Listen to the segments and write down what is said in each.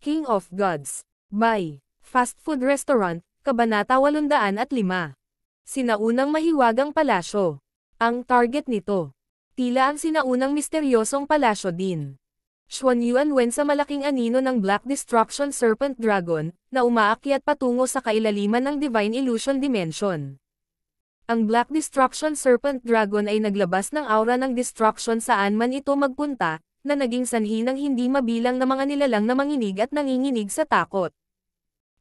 King of Gods. By Fast Food Restaurant, Kabanata 805. Sinaunang mahiwagang palasyo. Ang target nito. Tila ang sinaunang misteryosong palasyo din. Xuanyuan sa malaking anino ng Black Destruction Serpent Dragon, na umaakyat patungo sa kailaliman ng Divine Illusion Dimension. Ang Black Destruction Serpent Dragon ay naglabas ng aura ng destruction saan man ito magpunta, na naging sanhi ng hindi mabilang na mga nilalang na manginig at nanginginig sa takot.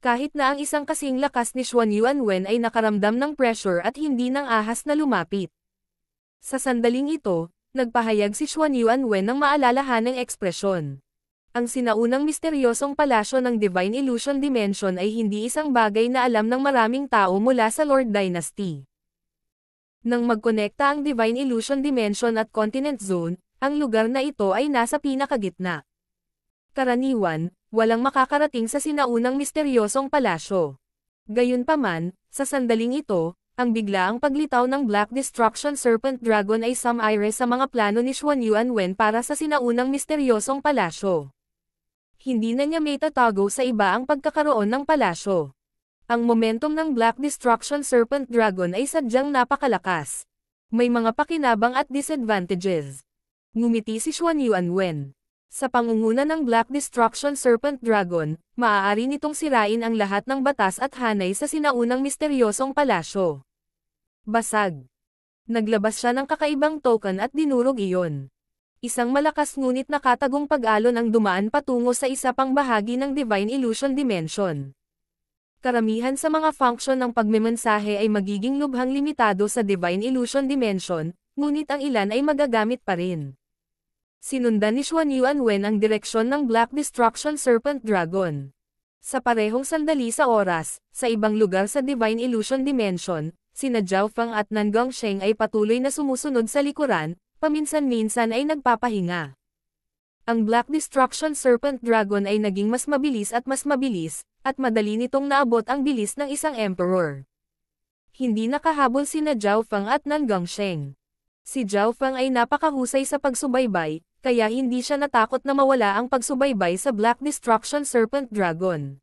Kahit na ang isang kasing lakas ni Xuanyuan ay nakaramdam ng pressure at hindi ng ahas na lumapit. Sa sandaling ito, nagpahayag si Xuanyuan ng maalalahanang ekspresyon. Ang sinaunang misteryosong palasyo ng Divine Illusion Dimension ay hindi isang bagay na alam ng maraming tao mula sa Lord Dynasty. Nang magkonekta ang Divine Illusion Dimension at Continent Zone, ang lugar na ito ay nasa pinakagitna. Karaniwan, walang makakarating sa sinaunang misteryosong palasyo. Gayunpaman, sa sandaling ito, ang biglaang paglitaw ng Black Destruction Serpent Dragon ay sumire sa mga plano ni Xuanyuan para sa sinaunang misteryosong palasyo. Hindi na niya may tatago sa iba ang pagkakaroon ng palasyo. Ang momentum ng Black Destruction Serpent Dragon ay sadyang napakalakas. May mga pakinabang at disadvantages. Ngumiti si Xuanyuan. Sa pangunguna ng Black Destruction Serpent Dragon, maaari nitong sirain ang lahat ng batas at hanay sa sinaunang misteryosong palasyo. Basag. Naglabas siya ng kakaibang token at dinurog iyon. Isang malakas ngunit nakatagong pag-alon ang dumaan patungo sa isa pang bahagi ng Divine Illusion Dimension. Karamihan sa mga function ng pagmemensahe ay magiging lubhang limitado sa Divine Illusion Dimension, ngunit ang ilan ay magagamit pa rin. Sinundan ni Xuanyuan ang direksyon ng Black Destruction Serpent Dragon. Sa parehong sandali sa oras, sa ibang lugar sa Divine Illusion Dimension, sina Zhao Feng at Nan Gongsheng ay patuloy na sumusunod sa likuran, paminsan-minsan ay nagpapahinga. Ang Black Destruction Serpent Dragon ay naging mas mabilis, at madali nitong naabot ang bilis ng isang emperor. Hindi nakahabol sina Zhao Feng at Nan Gongsheng. Si Zhao Feng ay napakahusay sa pagsubaybay, kaya hindi siya natakot na mawala ang pagsubaybay sa Black Destruction Serpent Dragon.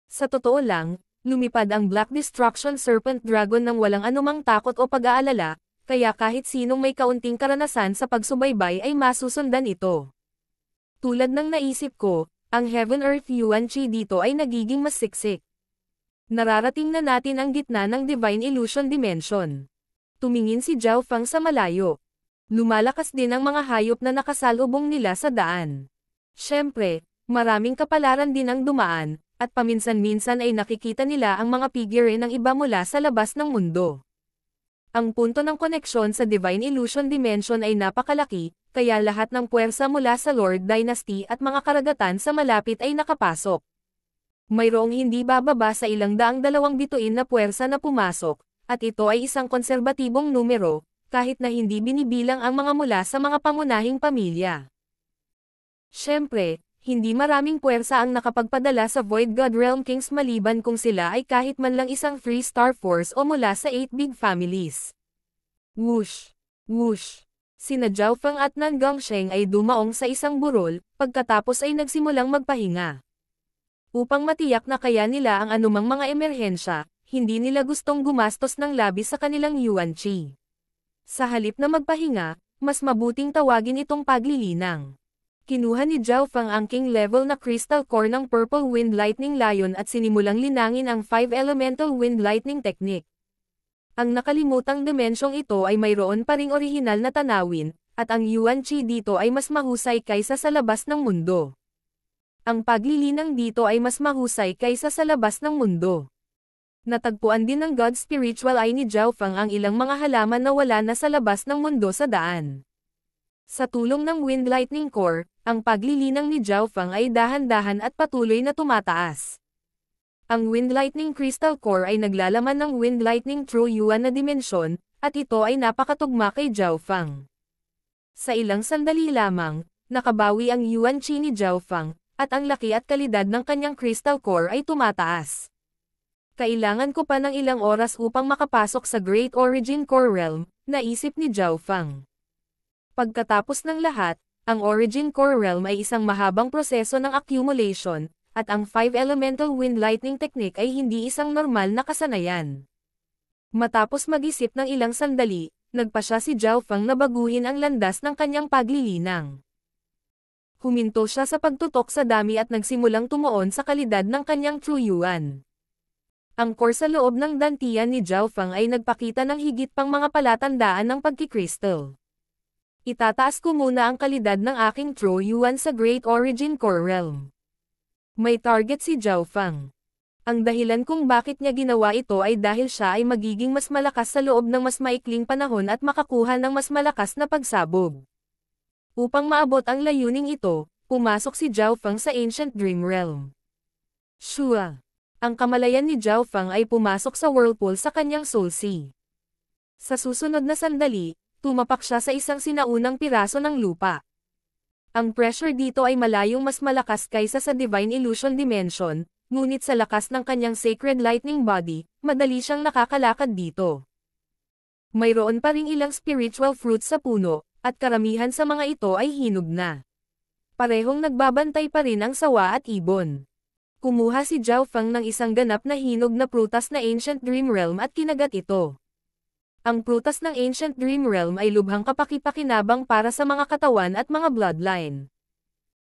Sa totoo lang, lumipad ang Black Destruction Serpent Dragon nang walang anumang takot o pag-aalala, kaya kahit sinong may kaunting karanasan sa pagsubaybay ay masusundan ito. Tulad ng naisip ko, ang Heaven Earth Yuan Chi dito ay nagiging mas siksik. Nararating na natin ang gitna ng Divine Illusion Dimension. Tumingin si Zhao Feng sa malayo. Lumalakas din ang mga hayop na nakasalubong nila sa daan. Siyempre, maraming kapalaran din ang dumaan, at paminsan-minsan ay nakikita nila ang mga figure ng iba mula sa labas ng mundo. Ang punto ng koneksyon sa Divine Illusion Dimension ay napakalaki, kaya lahat ng puwersa mula sa Lord Dynasty at mga karagatan sa malapit ay nakapasok. Mayroong hindi bababa sa 120 bituin na puwersa na pumasok, at ito ay isang konserbatibong numero, kahit na hindi binibilang ang mga mula sa mga pangunahing pamilya. Siyempre, hindi maraming puwersa ang nakapagpadala sa Void God Realm Kings maliban kung sila ay kahit man lang isang 3-star force o mula sa 8 big families. Whoosh! Whoosh! Sina Zhao Feng at Nan Gongsheng ay dumaong sa isang burol, pagkatapos ay nagsimulang magpahinga. Upang matiyak na kaya nila ang anumang mga emerhensya, hindi nila gustong gumastos ng labis sa kanilang Yuan Chi. Sa halip na magpahinga, mas mabuting tawagin itong paglilinang. Kinuha ni Zhao Feng ang king level na crystal core ng Purple Wind Lightning Lion at sinimulang linangin ang 5 Elemental Wind Lightning Technique. Ang nakalimutang dimensyong ito ay mayroon pa ring orihinal na tanawin, at ang Yuan Chi dito ay mas mahusay kaysa sa labas ng mundo. Ang paglilinang dito ay mas mahusay kaysa sa labas ng mundo. Natagpuan din ng God Spiritual Eye ni Zhao Feng ang ilang mga halaman na wala na sa labas ng mundo sa daan. Sa tulong ng Wind Lightning Core, ang paglilinang ni Zhao Feng ay dahan-dahan at patuloy na tumataas. Ang Wind Lightning Crystal Core ay naglalaman ng Wind Lightning True Yuan na dimensyon, at ito ay napakatugma kay Zhao Feng. Sa ilang sandali lamang, nakabawi ang Yuan Chi ni Zhao Feng, at ang laki at kalidad ng kanyang Crystal Core ay tumataas. Kailangan ko pa ng ilang oras upang makapasok sa Great Origin Core Realm, naisip ni Zhao Feng. Pagkatapos ng lahat, Ang Origin Core Realm ay isang mahabang proseso ng accumulation, at ang 5 Elemental Wind Lightning Technique ay hindi isang normal na kasanayan. Matapos mag-isip ng ilang sandali, nagpasya si Zhao Feng na baguhin ang landas ng kanyang paglilinang. Huminto siya sa pagtutok sa dami at nagsimulang tumuon sa kalidad ng kanyang True Yuan. Ang core sa loob ng dantian ni Zhao Feng ay nagpakita ng higit pang mga palatandaan ng pagkikristal. Itataas ko muna ang kalidad ng aking True Yuan sa Great Origin Core Realm. May target si Zhao Feng. Ang dahilan kung bakit niya ginawa ito ay dahil siya ay magiging mas malakas sa loob ng mas maikling panahon at makakuha ng mas malakas na pagsabog. Upang maabot ang layuning ito, pumasok si Zhao Feng sa Ancient Dream Realm. Shua. Ang kamalayan ni Zhao Feng ay pumasok sa whirlpool sa kanyang Soul Sea. Sa susunod na sandali, tumapak siya sa isang sinaunang piraso ng lupa. Ang pressure dito ay malayong mas malakas kaysa sa Divine Illusion Dimension, ngunit sa lakas ng kanyang Sacred Lightning Body, madali siyang nakakalakad dito. Mayroon pa ring ilang spiritual fruits sa puno, at karamihan sa mga ito ay hinog na. Parehong nagbabantay pa rin ang sawa at ibon. Kumuha si Zhao Feng ng isang ganap na hinog na prutas na Ancient Dream Realm at kinagat ito. Ang prutas ng Ancient Dream Realm ay lubhang kapakipakinabang para sa mga katawan at mga bloodline.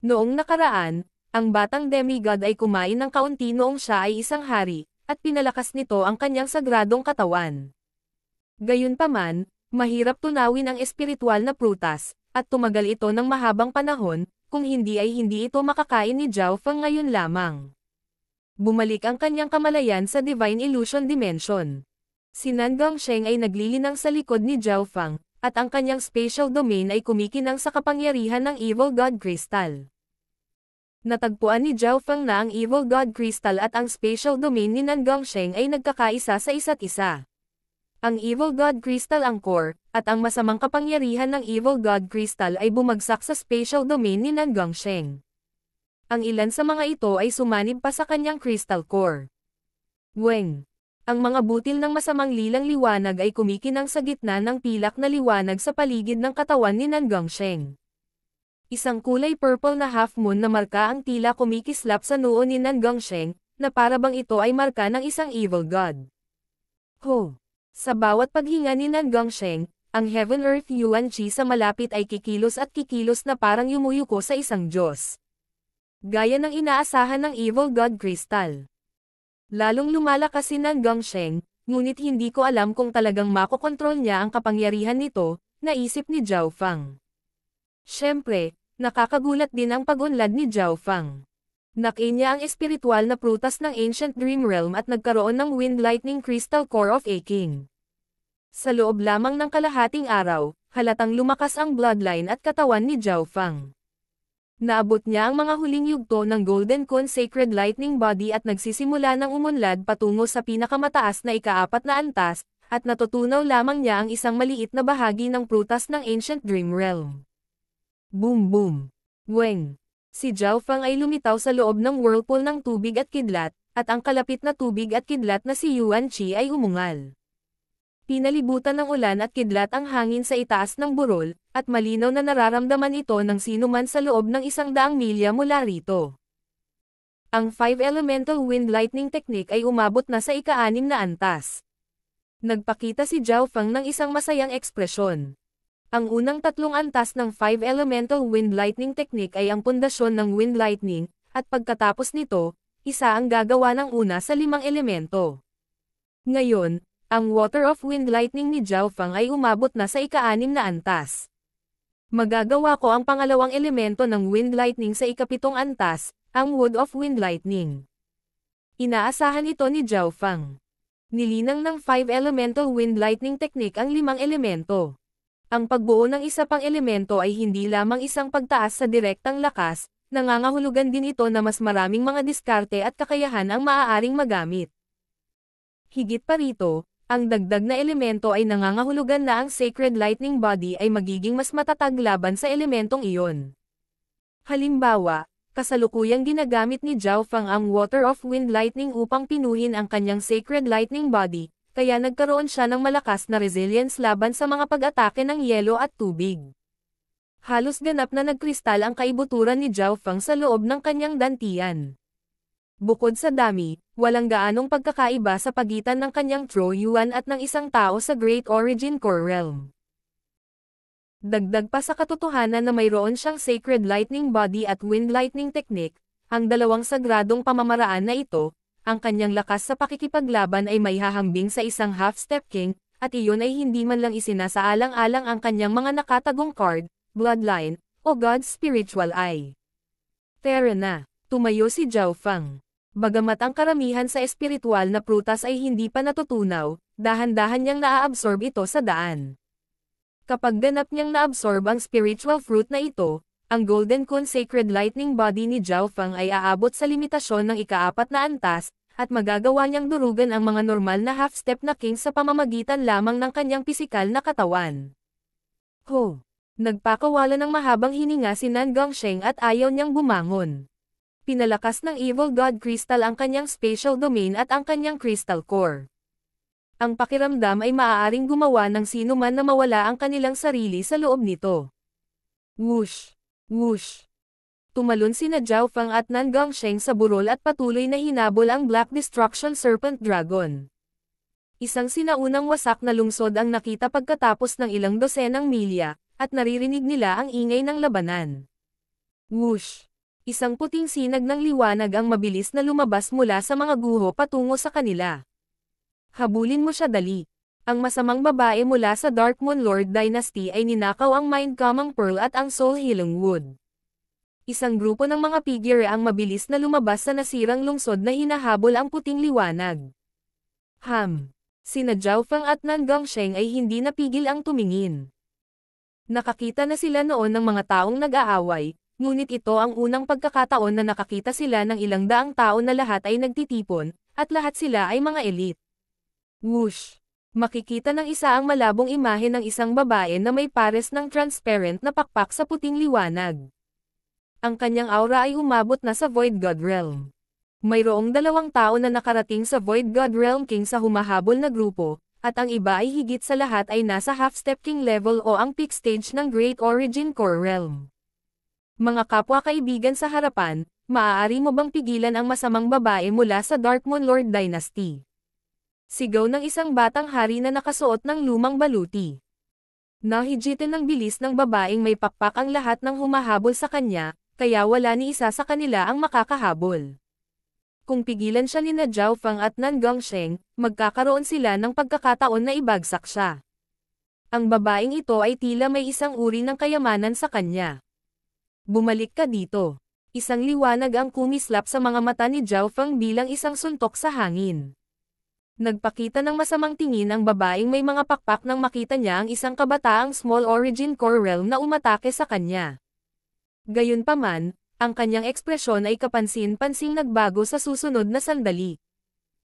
Noong nakaraan, ang batang demigod ay kumain ng kaunti noong siya ay isang hari, at pinalakas nito ang kanyang sagradong katawan. Gayunpaman, mahirap tunawin ang espiritual na prutas, at tumagal ito ng mahabang panahon, kung hindi ay hindi ito makakain ni Zhao Feng ngayon lamang. Bumalik ang kanyang kamalayan sa Divine Illusion Dimension. Si Nan Gongsheng ay naglilinang sa likod ni Zhao Feng, at ang kanyang spatial domain ay kumikinang sa kapangyarihan ng Evil God Crystal. Natagpuan ni Zhao Feng na ang Evil God Crystal at ang spatial domain ni Nan Gongsheng ay nagkakaisa sa isa't isa. Ang Evil God Crystal ang core, at ang masamang kapangyarihan ng Evil God Crystal ay bumagsak sa spatial domain ni Nan Gongsheng. Ang ilan sa mga ito ay sumanib pa sa kanyang crystal core. Weng. Ang mga butil ng masamang lilang liwanag ay kumikinang sa gitna ng pilak na liwanag sa paligid ng katawan ni Nan Gongsheng. Isang kulay purple na half moon na marka ang tila kumikislap sa noo ni Nan Gongsheng, na parabang ito ay marka ng isang evil god. Ho! Sa bawat paghinga ni Nan Gongsheng, ang Heaven Earth Yuan Qi sa malapit ay kikilos at kikilos na parang yumuyuko sa isang Diyos. Gaya ng inaasahan ng Evil God Crystal. Lalong lumalakas si Nan Gongsheng, ngunit hindi ko alam kung talagang makokontrol niya ang kapangyarihan nito, naisip ni Zhao Feng. Siyempre, nakakagulat din ang pag-unlad ni Zhao Feng. Nakin niya ang espiritual na prutas ng Ancient Dream Realm at nagkaroon ng Wind Lightning Crystal Core of a King. Sa loob lamang ng kalahating araw, halatang lumakas ang bloodline at katawan ni Zhao Feng. Naabot niya ang mga huling yugto ng Golden Cone Sacred Lightning Body at nagsisimula ng umunlad patungo sa pinakamataas na ika-4 na antas, at natutunaw lamang niya ang isang maliit na bahagi ng prutas ng Ancient Dream Realm. Boom boom! Weng! Si Zhao Feng ay lumitaw sa loob ng whirlpool ng tubig at kidlat, at ang kalapit na tubig at kidlat na si Yuan Qi ay umungal. Pinalibutan ng ulan at kidlat ang hangin sa itaas ng burol, at malinaw na nararamdaman ito ng sinuman sa loob ng 100 milya mula rito. Ang 5 Elemental Wind Lightning Technique ay umabot na sa ika-6 na antas. Nagpakita si Zhao Feng ng isang masayang ekspresyon. Ang unang 3 antas ng 5 Elemental Wind Lightning Technique ay ang pundasyon ng Wind Lightning, at pagkatapos nito, isa ang gagawa ng una sa 5 elemento. Ngayon, ang Water of Wind Lightning ni Zhao Feng ay umabot na sa ika-6 na antas. Magagawa ko ang pangalawang elemento ng Wind Lightning sa ika-7 antas, ang Wood of Wind Lightning. Inaasahan ito ni Zhao Feng. Nilinang ng 5 Elemental Wind Lightning Technique ang 5 elemento. Ang pagbuo ng isa pang elemento ay hindi lamang isang pagtaas sa direktang lakas, nangangahulugan din ito na mas maraming mga diskarte at kakayahan ang maaaring magamit. Higit pa rito, ang dagdag na elemento ay nangangahulugan na ang Sacred Lightning Body ay magiging mas matatag laban sa elementong iyon. Halimbawa, kasalukuyang ginagamit ni Zhao Feng ang Water of Wind Lightning upang pinuhin ang kanyang Sacred Lightning Body, kaya nagkaroon siya ng malakas na resilience laban sa mga pag-atake ng yelo at tubig. Halos ganap na nagkristal ang kaibuturan ni Zhao Feng sa loob ng kanyang dantian. Bukod sa dami, walang gaanong pagkakaiba sa pagitan ng kanyang True Yuan at ng isang tao sa Great Origin Core Realm. Dagdag pa sa katotohanan na mayroon siyang Sacred Lightning Body at Wind Lightning Technique, ang dalawang sagradong pamamaraan na ito, ang kanyang lakas sa pakikipaglaban ay may hahambing sa isang Half-Step King, at iyon ay hindi man lang isinasaalang-alang ang kanyang mga nakatagong card, Bloodline, o God's Spiritual Eye. Tara na, tumayo si Zhao Feng. Bagamat ang karamihan sa espiritual na prutas ay hindi pa natutunaw, dahan-dahan niyang naaabsorb ito sa daan. Kapag ganap niyang naabsorb ang spiritual fruit na ito, ang Golden Kun Sacred Lightning Body ni Zhao Feng ay aabot sa limitasyon ng ika-4 na antas, at magagawa niyang durugan ang mga normal na half-step na king sa pamamagitan lamang ng kanyang pisikal na katawan. Ho! Nagpakawala ng mahabang hininga si Nan Gongsheng at ayaw niyang bumangon. Pinalakas ng Evil God Crystal ang kanyang spatial domain at ang kanyang crystal core. Ang pakiramdam ay maaaring gumawa ng sino man na mawala ang kanilang sarili sa loob nito. Whoosh! Whoosh! Tumalon sina Zhao Feng at Nan Gongsheng sa burol at patuloy na hinabol ang Black Destruction Serpent Dragon. Isang sinaunang wasak na lungsod ang nakita pagkatapos ng ilang dosenang milya, at naririnig nila ang ingay ng labanan. Whoosh! Isang puting sinag ng liwanag ang mabilis na lumabas mula sa mga guho patungo sa kanila. Habulin mo siya dali. Ang masamang babae mula sa Dark Moon Lord Dynasty ay ninakaw ang Mind Common Pearl at ang Soul Healing Wood. Isang grupo ng mga figure ang mabilis na lumabas sa nasirang lungsod na hinahabol ang puting liwanag. Sina Zhao Feng at Nan Gongsheng ay hindi napigil ang tumingin. Nakakita na sila noon ng mga taong nag-aaway, ngunit ito ang unang pagkakataon na nakakita sila ng ilang daang tao na lahat ay nagtitipon, at lahat sila ay mga elite. Whoosh! Makikita ng isa ang malabong imahe ng isang babae na may pares ng transparent na pakpak sa puting liwanag. Ang kanyang aura ay umabot na sa Void God Realm. Mayroong 2 tao na nakarating sa Void God Realm King sa humahabol na grupo, at ang iba ay higit sa lahat ay nasa Half-Step King level o ang peak stage ng Great Origin Core Realm. Mga kapwa-kaibigan sa harapan, maaari mo bang pigilan ang masamang babae mula sa Dark Moon Lord Dynasty? Sigaw ng isang batang hari na nakasuot ng lumang baluti. Nahigitan ng bilis ng babaeng may pakpak ang lahat ng humahabol sa kanya, kaya wala ni isa sa kanila ang makakahabol. Kung pigilan siya ni Zhao Feng at Nan Gongsheng, magkakaroon sila ng pagkakataon na ibagsak siya. Ang babaeng ito ay tila may isang uri ng kayamanan sa kanya. Bumalik ka dito. Isang liwanag ang kumislap sa mga mata ni Zhao Feng bilang isang suntok sa hangin. Nagpakita ng masamang tingin ang babaeng may mga pakpak nang makita niya ang isang kabataang Small Origin Core Realm na umatake sa kanya. Gayunpaman, ang kanyang ekspresyon ay kapansin-pansing nagbago sa susunod na sandali.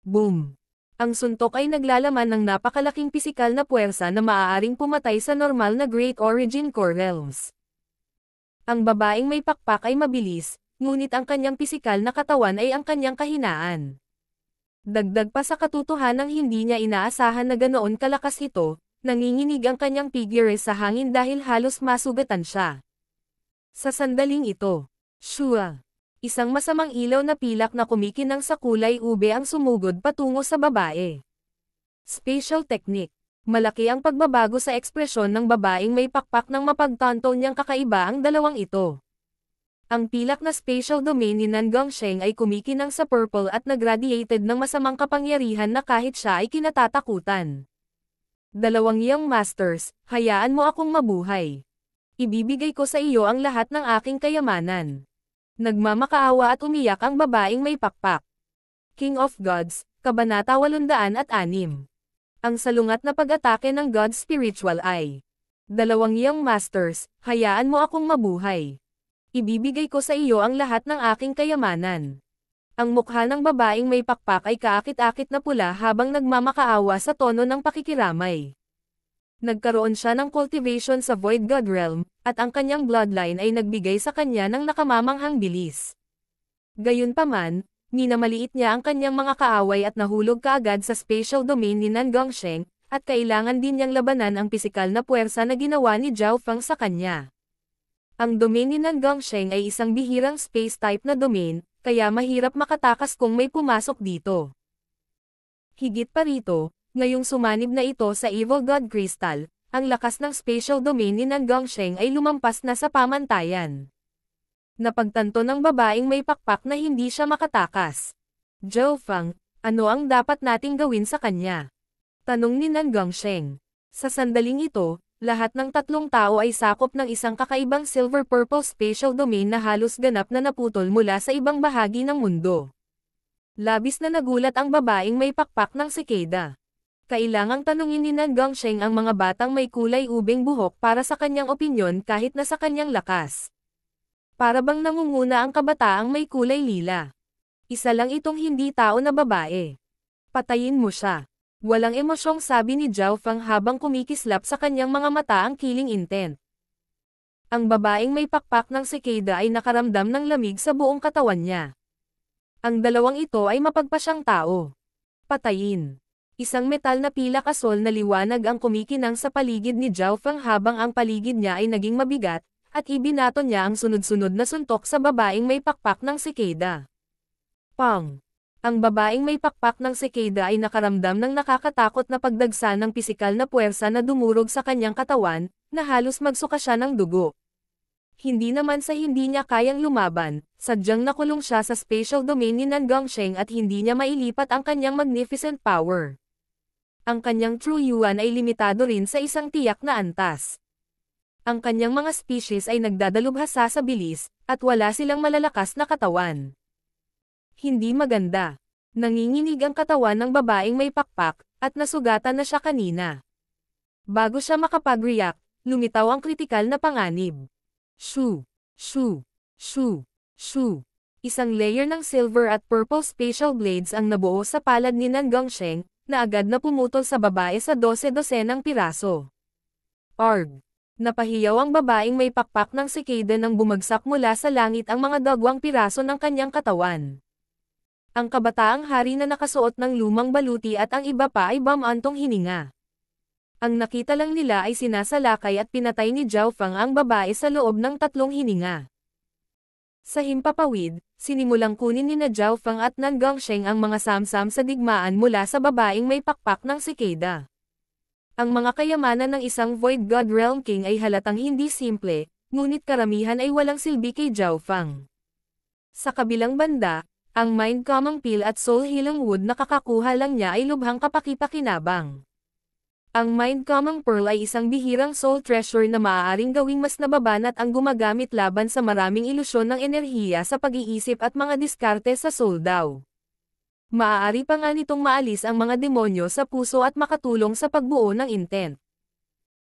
Boom! Ang suntok ay naglalaman ng napakalaking pisikal na puwersa na maaaring pumatay sa normal na Great Origin Core Realms. Ang babaeng may pakpak ay mabilis, ngunit ang kanyang pisikal na katawan ay ang kanyang kahinaan. Dagdag pa sa katotohanang hindi niya inaasahan na ganoon kalakas ito, nanginginig ang kanyang figure sa hangin dahil halos masugatan siya. Sa sandaling ito, shua! Isang masamang ilaw na pilak na kumikinang sa kulay ube ang sumugod patungo sa babae. Spatial Technique. Malaki ang pagbabago sa ekspresyon ng babaeng may pakpak ng mapagtanto niyang kakaiba ang dalawang ito. Ang pilak na spatial domain ni Nan Gongsheng ay kumikinang sa purple at nagradiated ng masamang kapangyarihan na kahit siya ay kinatatakutan. 2 Young Masters, hayaan mo akong mabuhay. Ibibigay ko sa iyo ang lahat ng aking kayamanan. Nagmamakaawa at umiyak ang babaeng may pakpak. King of Gods, Kabanata 806. Ang salungat na pag-atake ng God's Spiritual Eye. 2 Young Masters, hayaan mo akong mabuhay. Ibibigay ko sa iyo ang lahat ng aking kayamanan. Ang mukha ng babaeng may pakpak ay kaakit-akit na pula habang nagmamakaawa sa tono ng pakikiramay. Nagkaroon siya ng cultivation sa Void God Realm, at ang kanyang bloodline ay nagbigay sa kanya ng nakamamanghang bilis. Gayunpaman, minamaliit niya ang kanyang mga kaaway at nahulog kaagad sa spatial domain ni Nan Gongsheng, at kailangan din niyang labanan ang pisikal na puwersa na ginawa ni Zhao Feng sa kanya. Ang domain ni Nangongsheng ay isang bihirang space-type na domain, kaya mahirap makatakas kung may pumasok dito. Higit pa rito, ngayong sumanib na ito sa Evil God Crystal, ang lakas ng spatial domain ni Nangongsheng ay lumampas na sa pamantayan. Napagtanto ng babaeng may pakpak na hindi siya makatakas. Zhao Feng, ano ang dapat nating gawin sa kanya? Tanong ni Nangongsheng. Sa sandaling ito, lahat ng tatlong tao ay sakop ng isang kakaibang silver-purple spatial domain na halos ganap na naputol mula sa ibang bahagi ng mundo. Labis na nagulat ang babaeng may pakpak ng sikeda. Kailangang tanungin ni Nangongsheng ang mga batang may kulay ubing buhok para sa kanyang opinyon kahit na sa kanyang lakas. Para bang nangunguna ang kabataang may kulay lila. Isa lang itong hindi tao na babae. Patayin mo siya. Walang emosyong sabi ni Zhao Feng habang kumikislap sa kanyang mga mata ang killing intent. Ang babaeng may pakpak ng sikeda ay nakaramdam ng lamig sa buong katawan niya. Ang dalawang ito ay mapagpasyang tao. Patayin. Isang metal na pila kasol na liwanag ang kumikinang sa paligid ni Zhao Feng habang ang paligid niya ay naging mabigat, at ibinato niya ang sunod-sunod na suntok sa babaeng may pakpak ng sikeda. Pang! Ang babaeng may pakpak ng sikeda ay nakaramdam ng nakakatakot na pagdagsa ng pisikal na puwersa na dumurog sa kanyang katawan, na halos magsuka siya ng dugo. Hindi naman sa hindi niya kayang lumaban, sadyang nakulong siya sa spatial domain ni Nangongsheng at hindi niya mailipat ang kanyang magnificent power. Ang kanyang true yuan ay limitado rin sa isang tiyak na antas. Ang kanyang mga species ay nagdadalubhasa sa bilis, at wala silang malalakas na katawan. Hindi maganda. Nanginginig ang katawan ng babaeng may pakpak, at nasugatan na siya kanina. Bago siya makapag-react, lumitaw ang kritikal na panganib. Shoo! Shoo! Shoo! Shoo! Isang layer ng silver at purple spatial blades ang nabuo sa palad ni Nangongsheng, na agad na pumutol sa babae sa 12-dosenang piraso. Arg! Napahiyaw ang babaeng may pakpak ng sikeda nang bumagsak mula sa langit ang mga dagwang piraso ng kanyang katawan. Ang kabataang hari na nakasuot ng lumang baluti at ang iba pa ay bamantong hininga. Ang nakita lang nila ay sinasalakay at pinatay ni Zhao Feng ang babae sa loob ng 3 hininga. Sa himpapawid, sinimulang kunin ni Zhao Feng at Nangongsheng ang mga samsam sa digmaan mula sa babaeng may pakpak ng sikeda. Ang mga kayamanan ng isang Void God Realm King ay halatang hindi simple, ngunit karamihan ay walang silbi kay Zhao Feng. Sa kabilang banda, ang Mind Calming Pill at Soul Healing Wood na kakakuha lang niya ay lubhang kapaki-pakinabang. Ang Mind Calming Pearl ay isang bihirang soul treasure na maaaring gawing mas nababanat ang gumagamit laban sa maraming ilusyon ng enerhiya sa pag-iisip at mga diskarte sa soul daw. Maaari pa nga nitong maalis ang mga demonyo sa puso at makatulong sa pagbuo ng intent.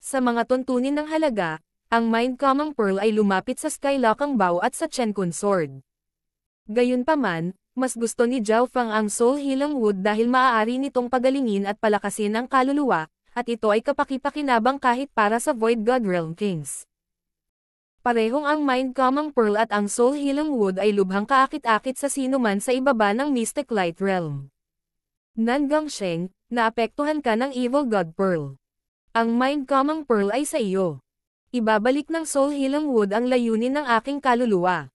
Sa mga tuntunin ng halaga, ang Mind Calming Pearl ay lumapit sa Skylocking Bow at sa Chenkun Sword. Gayunpaman, mas gusto ni Zhao Feng ang Soul Healing Wood dahil maaari nitong pagalingin at palakasin ang kaluluwa, at ito ay kapaki-pakinabang kahit para sa Void God Realm Kings. Parehong ang Mind Calming Pearl at ang Soul Healing Wood ay lubhang kaakit-akit sa sinuman sa ibaba ng Mystic Light Realm. Nangongsheng, naapektuhan ka ng Evil God Pearl. Ang Mind Calming Pearl ay sa iyo. Ibabalik ng Soul Healing Wood ang layunin ng aking kaluluwa.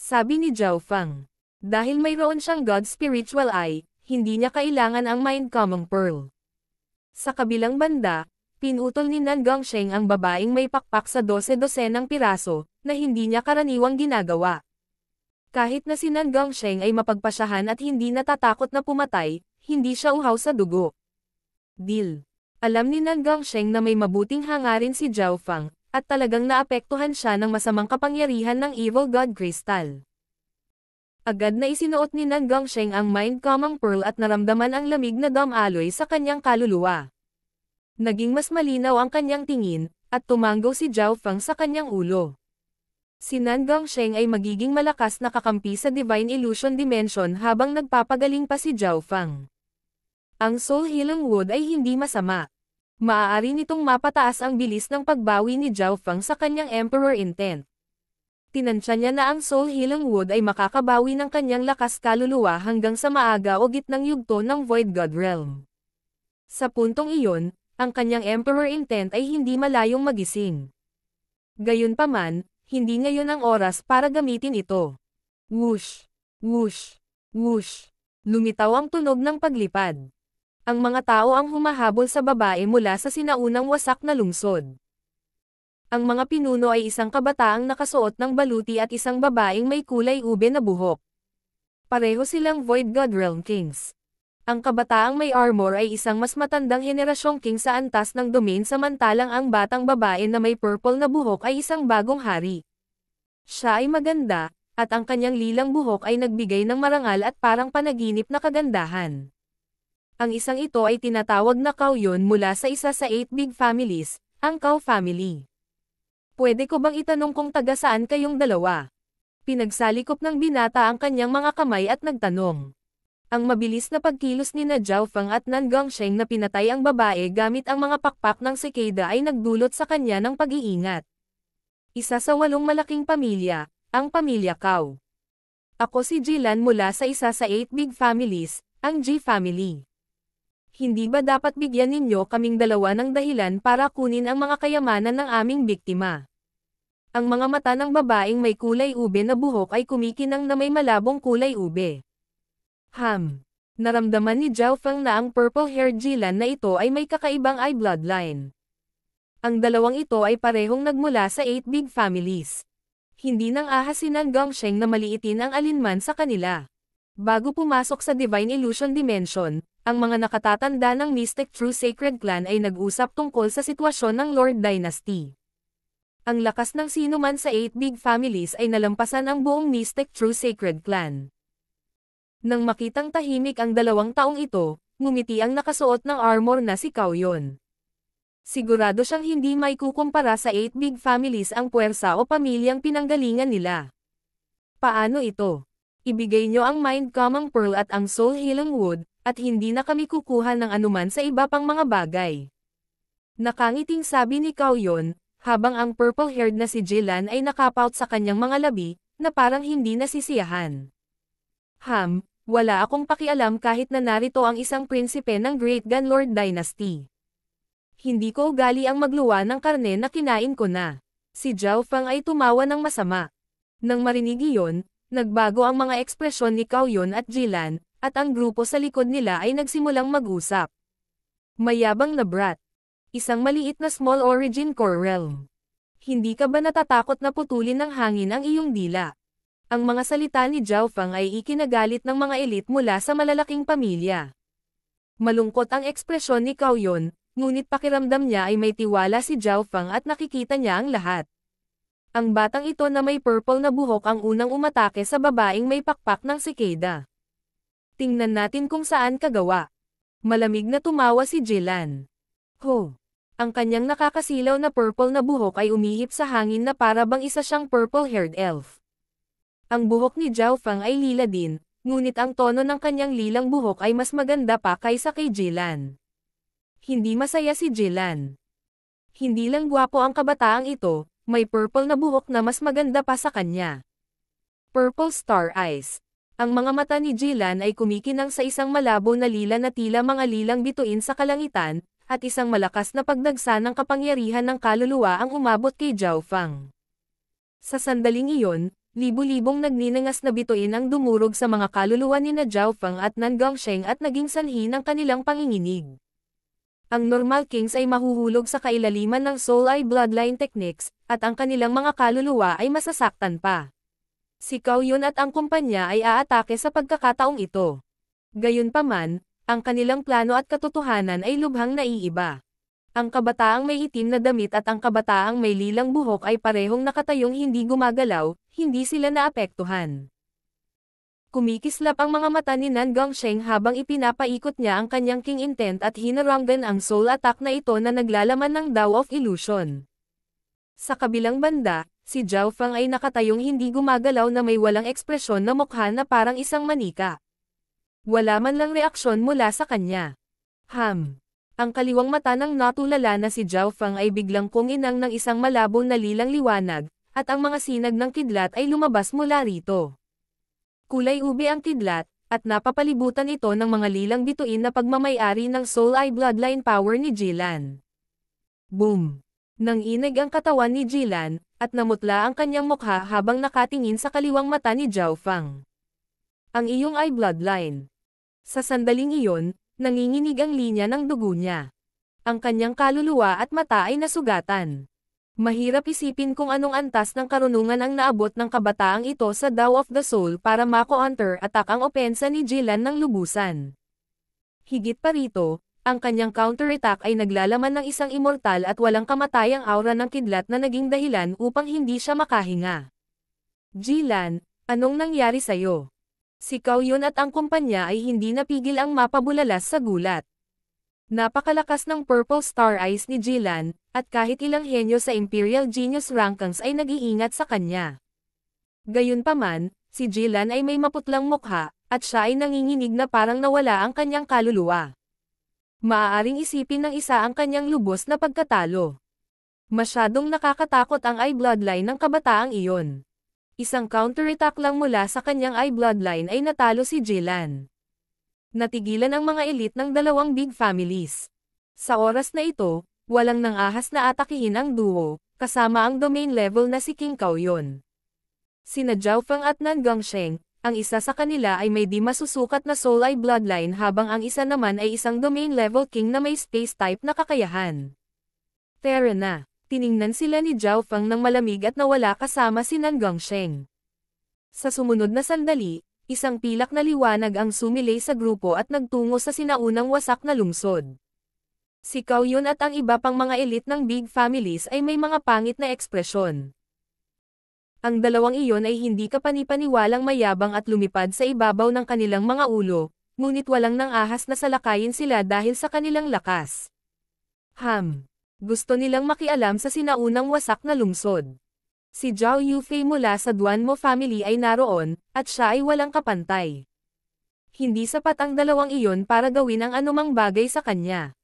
Sabi ni Zhao Feng. Dahil mayroon siyang God Spiritual Eye, hindi niya kailangan ang Mind Calming Pearl. Sa kabilang banda, pinutol ni Nangongsheng ang babaeng may pakpak sa 12-dosenang piraso, na hindi niya karaniwang ginagawa. Kahit na si Nangongsheng ay mapagpasyahan at hindi natatakot na pumatay, hindi siya uhaw sa dugo. Deal. Alam ni Nangongsheng na may mabuting hangarin si Zhao Feng, at talagang naapektuhan siya ng masamang kapangyarihan ng Evil God Crystal. Agad na isinuot ni Nangongsheng ang Mind Calming Pearl at naramdaman ang lamig na damaloy sa kanyang kaluluwa. Naging mas malinaw ang kanyang tingin, at tumanggo si Zhao Feng sa kanyang ulo. Si Nangongsheng ay magiging malakas na kakampi sa Divine Illusion Dimension habang nagpapagaling pa si Zhao Feng. Ang Soul Healing Wood ay hindi masama. Maaari nitong mapataas ang bilis ng pagbawi ni Zhao Feng sa kanyang Emperor Intent. Tinansya niya na ang Soul Healing Wood ay makakabawi ng kanyang lakas kaluluwa hanggang sa maaga o gitnang yugto ng Void God Realm. Sa puntong iyon, ang kanyang Emperor Intent ay hindi malayong magising. Gayunpaman, Hindi ngayon ang oras para gamitin ito. Whoosh! Whoosh! Whoosh! Lumitaw ang tunog ng paglipad. Ang mga tao ang humahabol sa babae mula sa sinaunang wasak na lungsod. Ang mga pinuno ay isang kabataang nakasuot ng baluti at isang babaeng may kulay ube na buhok. Pareho silang Void God Realm Kings. Ang kabataang may armor ay isang mas matandang henerasyong king sa antas ng domain samantalang ang batang babae na may purple na buhok ay isang bagong hari. Siya ay maganda, at ang kanyang lilang buhok ay nagbigay ng marangal at parang panaginip na kagandahan. Ang isang ito ay tinatawag na Kauyon mula sa isa sa 8 big families, ang Kau family. Pwede ko bang itanong kung taga saan kayong dalawa? Pinagsalikop ng binata ang kanyang mga kamay at nagtanong. Ang mabilis na pagkilos ni na Zhao Feng at Nan Gongsheng na pinatay ang babae gamit ang mga pakpak ng cicada ay nagdulot sa kanya ng pag-iingat. Isa sa 8 malaking pamilya, ang pamilya Kau. Ako si Jilan mula sa isa sa 8 big families, ang Ji family. Hindi ba dapat bigyan ninyo kaming dalawa ng dahilan para kunin ang mga kayamanan ng aming biktima? Ang mga mata ng babaeng may kulay ube na buhok ay kumikinang na may malabong kulay ube. Naramdaman ni Zhao Feng na ang purple-haired Jilan na ito ay may kakaibang eye bloodline. Ang dalawang ito ay parehong nagmula sa 8 big families. Hindi nang ahas si Nan Gongsheng na maliitin ang alinman sa kanila. Bago pumasok sa Divine Illusion Dimension, ang mga nakatatanda ng Mystic True Sacred Clan ay nag-usap tungkol sa sitwasyon ng Lord Dynasty. Ang lakas ng sino man sa 8 big families ay nalampasan ang buong Mystic True Sacred Clan. Nang makitang tahimik ang 2 taong ito, ngumiti ang nakasuot ng armor na si Kauyon. Sigurado siyang hindi may kukumpara sa 8 big families ang puwersa o pamilyang pinanggalingan nila. Paano ito? Ibigay nyo ang Mind Common Pearl at ang Soul Healing Wood, at hindi na kami kukuha ng anuman sa iba pang mga bagay. Nakangiting sabi ni Kauyon, habang ang purple-haired na si Jilan ay nakapout sa kanyang mga labi, na parang hindi nasisiyahan. Wala akong pakialam kahit na narito ang isang prinsipe ng Great Gun Lord Dynasty. Hindi ko ugali ang magluwa ng karne na kinain ko na. Si Zhao Feng ay tumawa ng masama. Nang marinig iyon, nagbago ang mga ekspresyon ni Kauyon at Jilan, at ang grupo sa likod nila ay nagsimulang mag-usap. Mayabang na brat. Isang maliit na small origin core realm. Hindi ka ba natatakot na putulin ng hangin ang iyong dila? Ang mga salita ni Zhao Feng ay ikinagalit ng mga elite mula sa malalaking pamilya. Malungkot ang ekspresyon ni Kauyon, ngunit pakiramdam niya ay may tiwala si Zhao Feng at nakikita niya ang lahat. Ang batang ito na may purple na buhok ang unang umatake sa babaeng may pakpak ng cicada. Tingnan natin kung saan kagawa. Malamig na tumawa si Jilan. Ang kanyang nakakasilaw na purple na buhok ay umihip sa hangin na para bang isa siyang purple-haired elf. Ang buhok ni Zhao Feng ay lila din, ngunit ang tono ng kanyang lilang buhok ay mas maganda pa kaysa kay Jilan. Hindi masaya si Jilan. Hindi lang gwapo ang kabataang ito, may purple na buhok na mas maganda pa sa kanya. Purple star eyes. Ang mga mata ni Jilan ay kumikinang sa isang malabo na lila na tila mga lilang bituin sa kalangitan, at isang malakas na pagdagsa ng kapangyarihan ng kaluluwa ang umabot kay Zhao Feng. Sa sandaling iyon, libu-libong nagninangas na bituin ang dumurog sa mga kaluluwa ni na Zhao Feng at Nan Gongsheng at naging sanhi ng kanilang panginginig. Ang normal kings ay mahuhulog sa kailaliman ng Soul Eye Bloodline Techniques, at ang kanilang mga kaluluwa ay masasaktan pa. Si Kauyon at ang kumpanya ay aatake sa pagkakataong ito. Gayunpaman, ang kanilang plano at katotohanan ay lubhang naiiba. Ang kabataang may itim na damit at ang kabataang may lilang buhok ay parehong nakatayong hindi gumagalaw, hindi sila naapektuhan. Kumikislap ang mga mata ni Nan Gongsheng habang ipinapaikot niya ang kanyang King Intent at hinaranggan ang soul attack na ito na naglalaman ng Dao of Illusion. Sa kabilang banda, si Zhao Feng ay nakatayong hindi gumagalaw na may walang ekspresyon na mukha na parang isang manika. Wala man lang reaksyon mula sa kanya. Ang kaliwang mata ng natulala na si Zhao Feng ay biglang kuminang ng isang malabo na lilang liwanag, at ang mga sinag ng kidlat ay lumabas mula rito. Kulay ube ang kidlat, at napapalibutan ito ng mga lilang bituin na pagmamay-ari ng Soul Eye Bloodline Power ni Jilan. Boom! Nanginig ang katawan ni Jilan, at namutla ang kanyang mukha habang nakatingin sa kaliwang mata ni Zhao Fang. Ang iyong ay bloodline. Sa sandaling iyon, nanginginig ang linya ng dugo niya. Ang kanyang kaluluwa at mata ay nasugatan. Mahirap isipin kung anong antas ng karunungan ang naabot ng kabataang ito sa Dao of the Soul para ma-counter-attack ang opensa ni Jilan ng lubusan. Higit pa rito, ang kanyang counterattack ay naglalaman ng isang immortal at walang kamatayang aura ng kidlat na naging dahilan upang hindi siya makahinga. Jilan, anong nangyari sa'yo? Si Cao Yun at ang kumpanya ay hindi napigil ang mapabulalas sa gulat. Napakalakas ng Purple Star Eyes ni Jilan, at kahit ilang henyo sa Imperial Genius Rankings ay nag-iingat sa kanya. Gayunpaman, si Jilan ay may maputlang mukha, at siya ay nanginginig na parang nawala ang kanyang kaluluwa. Maaaring isipin ng isa ang kanyang lubos na pagkatalo. Masyadong nakakatakot ang eye bloodline ng kabataang iyon. Isang counterattack lang mula sa kanyang eye bloodline ay natalo si Jilan. Natigilan ang mga elite ng dalawang big families. Sa oras na ito, walang nangahas na atakihin ang duo, kasama ang domain level na si King Cao Yun. Sina Zhao Feng at Nan Gongsheng, ang isa sa kanila ay may di masusukat na soul eye bloodline habang ang isa naman ay isang domain level king na may space type na kakayahan. Tara na, tiningnan sila ni Zhao Feng ng malamig at nawala kasama si Nan Gongsheng. Sa sumunod na sandali, isang pilak na liwanag ang sumilay sa grupo at nagtungo sa sinaunang wasak na lungsod. Si Cao Yun at ang iba pang mga elite ng big families ay may mga pangit na ekspresyon. Ang dalawang iyon ay hindi kapanipaniwalang mayabang at lumipad sa ibabaw ng kanilang mga ulo, ngunit walang nang-ahas na salakayin sila dahil sa kanilang lakas. Gusto nilang makialam sa sinaunang wasak na lungsod. Si Zhao Yufei mula sa Duanmo family ay naroon, at siya ay walang kapantay. Hindi sapat ang dalawang iyon para gawin ang anumang bagay sa kanya.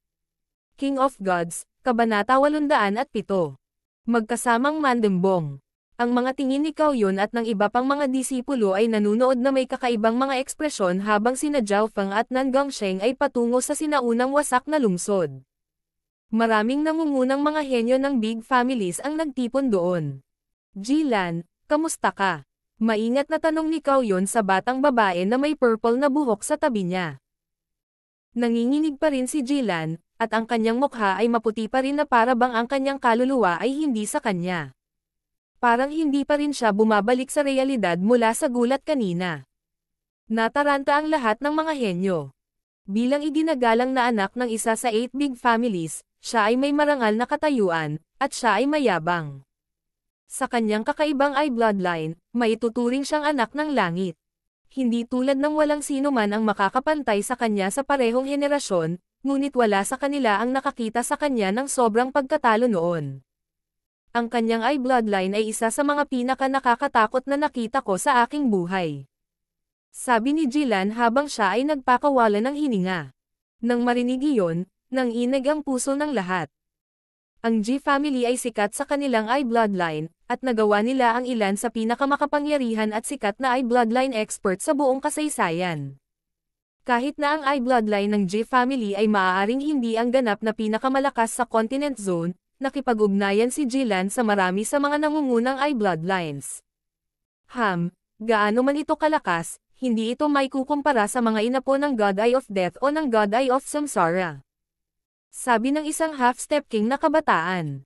King of Gods, Kabanata 807. Magkasamang mandembong. Ang mga tingin ni Cao Yun at ng iba pang mga disipulo ay nanunood na may kakaibang mga ekspresyon habang sina Zhao Feng at Nan Gongsheng ay patungo sa sinaunang wasak na lungsod. Maraming nangungunang mga henyo ng big families ang nagtipon doon. Jilan, kamusta ka? Maingat na tanong ni Cao Yun sa batang babae na may purple na buhok sa tabi niya. Nanginginig pa rin si Jilan, at ang kanyang mukha ay maputi pa rin na para bang ang kanyang kaluluwa ay hindi sa kanya. Parang hindi pa rin siya bumabalik sa realidad mula sa gulat kanina. Nataranta ang lahat ng mga henyo. Bilang iginagalang na anak ng isa sa 8 big families, siya ay may marangal na katayuan, at siya ay mayabang. Sa kanyang kakaibang eye bloodline, maituturing siyang anak ng langit. Hindi tulad ng walang sino man ang makakapantay sa kanya sa parehong henerasyon, ngunit wala sa kanila ang nakakita sa kanya ng sobrang pagkatalo noon. Ang kanyang eye bloodline ay isa sa mga pinaka-nakakatakot na nakita ko sa aking buhay. Sabi ni Jilan habang siya ay nagpakawala ng hininga. Nang marinig iyon, nanginig ang puso ng lahat. Ang G family ay sikat sa kanilang eye bloodline, at nagawa nila ang ilan sa pinakamakapangyarihan at sikat na eye bloodline expert sa buong kasaysayan. Kahit na ang eye bloodline ng G family ay maaaring hindi ang ganap na pinakamalakas sa continent zone, nakipag-ugnayan si Jilan sa marami sa mga nangungunang eye bloodlines. Gaano man ito kalakas, hindi ito may kukumpara sa mga inapo ng God Eye of Death o ng God Eye of Samsara. Sabi ng isang half-step king na kabataan.